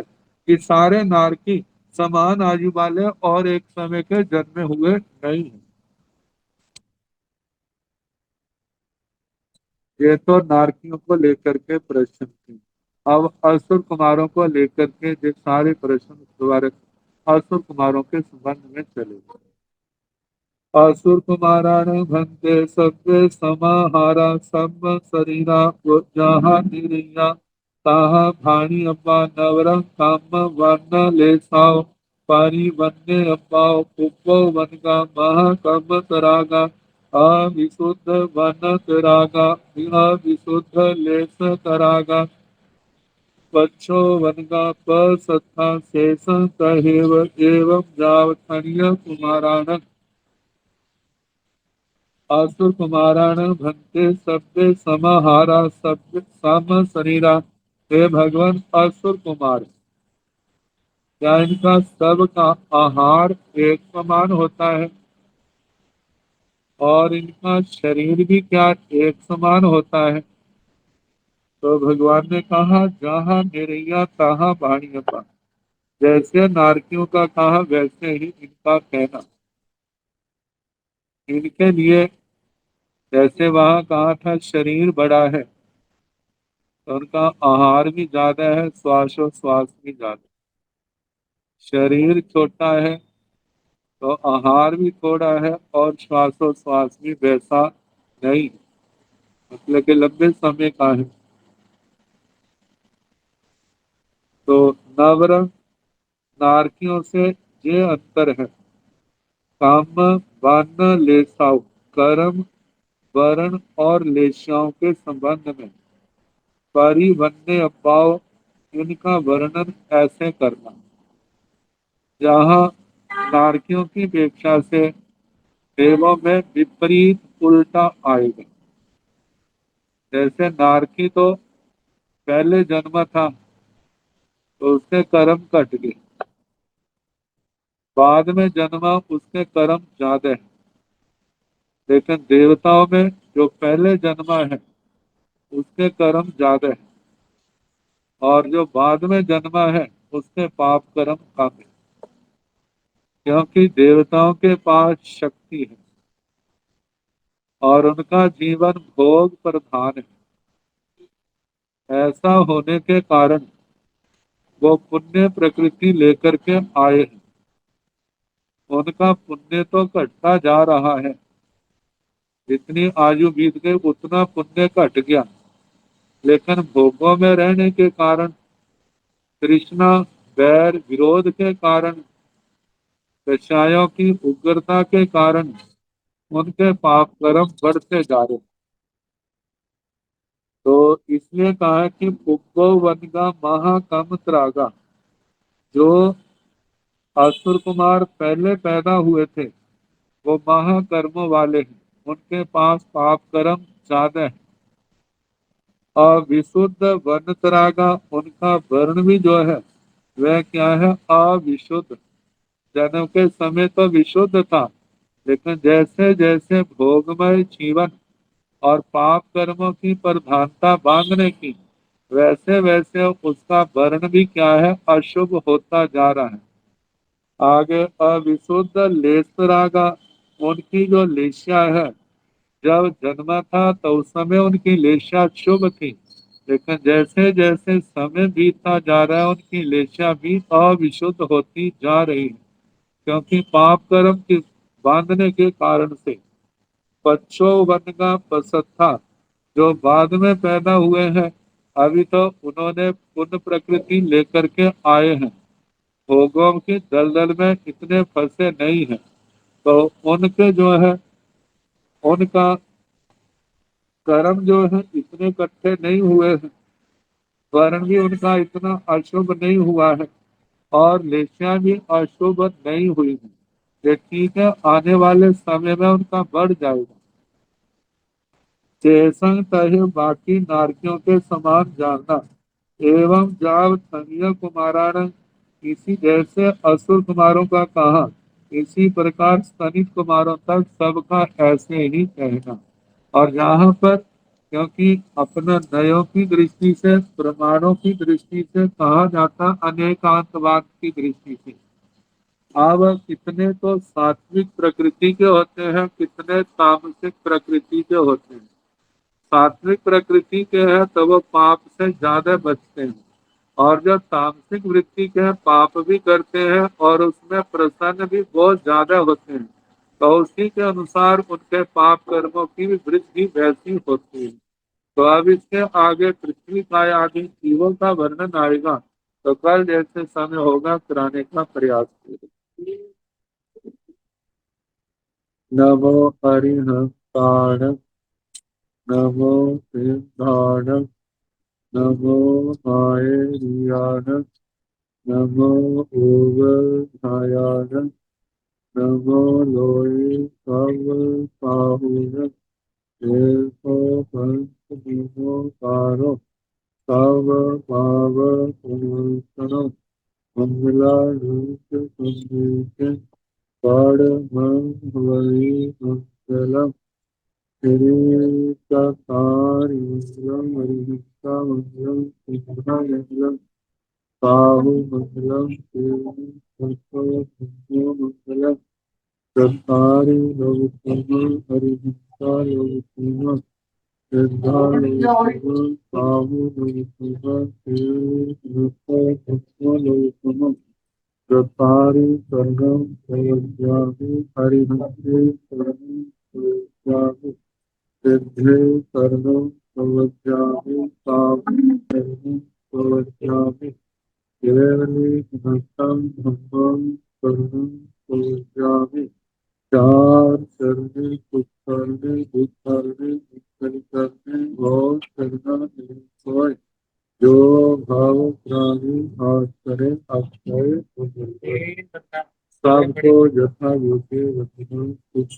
कि सारे नारकी समान आयु वाले और एक समय के जन्मे हुए नहीं हैं। ये तो नारकियों को लेकर के प्रश्न थे। अब असुर कुमारों को लेकर के ये सारे प्रश्न दोबारा असुर कुमारों के संबंध में चले। असुर कुमाराण भंते सत्वे समाहारा सम शरीरा जहाँ निरिया ताहा भाणी अब्बा नवरंग काम वर्ण ले साओ पानी वन्य अब्बाओ उपो वन का महाकम तरागा अविशुद्ध वन तरागा अविशुद्ध लेस तरागा पक्षो वन का पसत्था शेष कहेव एवं जावथनीय कुमाराण असुर कुमाराण भंते सभ्य समाहारा सभ्य सम शरीरा। हे भगवान, असुर कुमार क्या इनका सबका आहार एक समान होता है और इनका शरीर भी क्या एक समान होता है? तो भगवान ने कहा जहाँ निरैया तहाँ बाणियपा, जैसे नारकियों का कहा वैसे ही इनका कहना। इनके लिए जैसे वहां कहा था शरीर बड़ा है, तो उनका आहार भी ज्यादा है, श्वासोश्वास भी ज्यादा। शरीर छोटा है तो आहार भी थोड़ा है और श्वासोश्वास भी वैसा नहीं, मतलब कि लंबे समय का है। तो नवरंग नारकियों से ये अंतर है। काम वर्ण लेसाओ, कर्म वर्ण और लेशाओं के संबंध में परिवन्य अपाव, इनका वर्णन ऐसे करना जहाँ नारकियों की अपेक्षा से देवों में विपरीत उल्टा आएगा। जैसे नारकी तो पहले जन्म था तो उसके कर्म कट गए, बाद में जन्मा उसके कर्म ज्यादा है। लेकिन देवताओं में जो पहले जन्मा है उसके कर्म ज्यादा है और जो बाद में जन्मा है उसके पाप कर्म कम है, क्योंकि देवताओं के पास शक्ति है और उनका जीवन भोग प्रधान है। ऐसा होने के कारण वो पुण्य प्रकृति लेकर के आए हैं। उनका पुण्य तो घटता जा रहा है, जितनी आयु बीत गई उतना पुण्य घट गया, लेकिन भोगों में रहने के कारण, तृष्णा बैर विरोध के कारण, कषायों की उग्रता के कारण उनके पाप कर्म बढ़ते जा रहे। तो इसलिए कहा है कि पुग्गो वन का महाकम त्रागा, जो असुर कुमार पहले पैदा हुए थे वो महाकर्म वाले हैं, उनके पास पाप कर्म ज्यादा है। और विशुद्ध वर्ण तरागा, उनका वर्ण भी जो है वह क्या है, अविशुद्ध। जन्म के समय तो विशुद्ध था, लेकिन जैसे जैसे भोगमय जीवन और पाप कर्मों की प्रधानता बांधने की, वैसे वैसे उसका वर्ण भी क्या है, अशुभ होता जा रहा है। आगे अविशुद्ध लेसरागा, उनकी जो लेस्या है, जब जन्मा था तो उस समय उनकी लेस्या शुभ थी, लेकिन जैसे जैसे समय बीतता जा रहा है उनकी लेस्या भी अविशुद्ध होती जा रही है, क्योंकि पाप कर्म के बांधने के कारण से। पक्षो वन का पसत्था, जो बाद में पैदा हुए हैं, अभी तो उन्होंने पुण्य प्रकृति लेकर के आए हैं, भोगों की दलदल में इतने फंसे नहीं है, तो उनके जो है उनका कर्म जो है इतने इकट्ठे नहीं हुए हैं, वर्ण भी उनका इतना अशुभ नहीं हुआ है और लेस्या भी अशुभ नहीं हुई है। ये ठीक है, आने वाले समय में उनका बढ़ जाएगा। चेसंग तहे बाकी नारकियों के समान जानना एवं जाव तनीय कुमारान इसी जैसे असुर कुमारों का कहा इसी प्रकार स्तनित कुमारों तक सबका ऐसे ही कहना। और यहाँ पर क्योंकि अपने नयों की दृष्टि से प्रमाणों की दृष्टि से कहा जाता अनेकांतवाद की दृष्टि से। अब कितने तो सात्विक प्रकृति के होते हैं कितने तामसिक प्रकृति के होते हैं। सात्विक प्रकृति के हैं तो वो पाप से ज्यादा बचते हैं और जो तामसिक वृत्ति के हैं पाप भी करते हैं और उसमें प्रसन्न भी बहुत ज्यादा होते हैं। तो उसी के अनुसार उनके पाप कर्मों की भी वृद्धि वैसी होती है। तो अब इसके आगे पृथ्वी का आदि जीवों का वर्णन आएगा तो कल जैसे समय होगा कराने का प्रयास करें। नमो हरिहंताण नमो सिद्धाण नमो मायरियाण नमो ओवधायाण नमो लोय सब पाहुन देखो पंच दिनो कारो सब पाव पुरुषण मंगला रूप संगीत पड़ मंगली मंगलम श्रीकारियम हरिकामंगलम सिद्धामंगलम बाहुमंगलम मंगलम चत्तारि लोकम हरिका लोकम सिद्धालोकम बाहुलोकम लोकम चत्तारि सर्गम प्रयज्ञामि हरिभक्ति सर्वं सिद्धे सर्वं प्रवक्ष्यामि कामं सर्वं प्रवक्ष्यामि केवली भक्तं धम्मं सर्वं प्रवक्ष्यामि चार चरणे कुत्तरणे बुद्धरणे निकल करने और करना सोए जो भाव प्राणी हाथ करे अक्षय सबको यथा योग्य वचन कुछ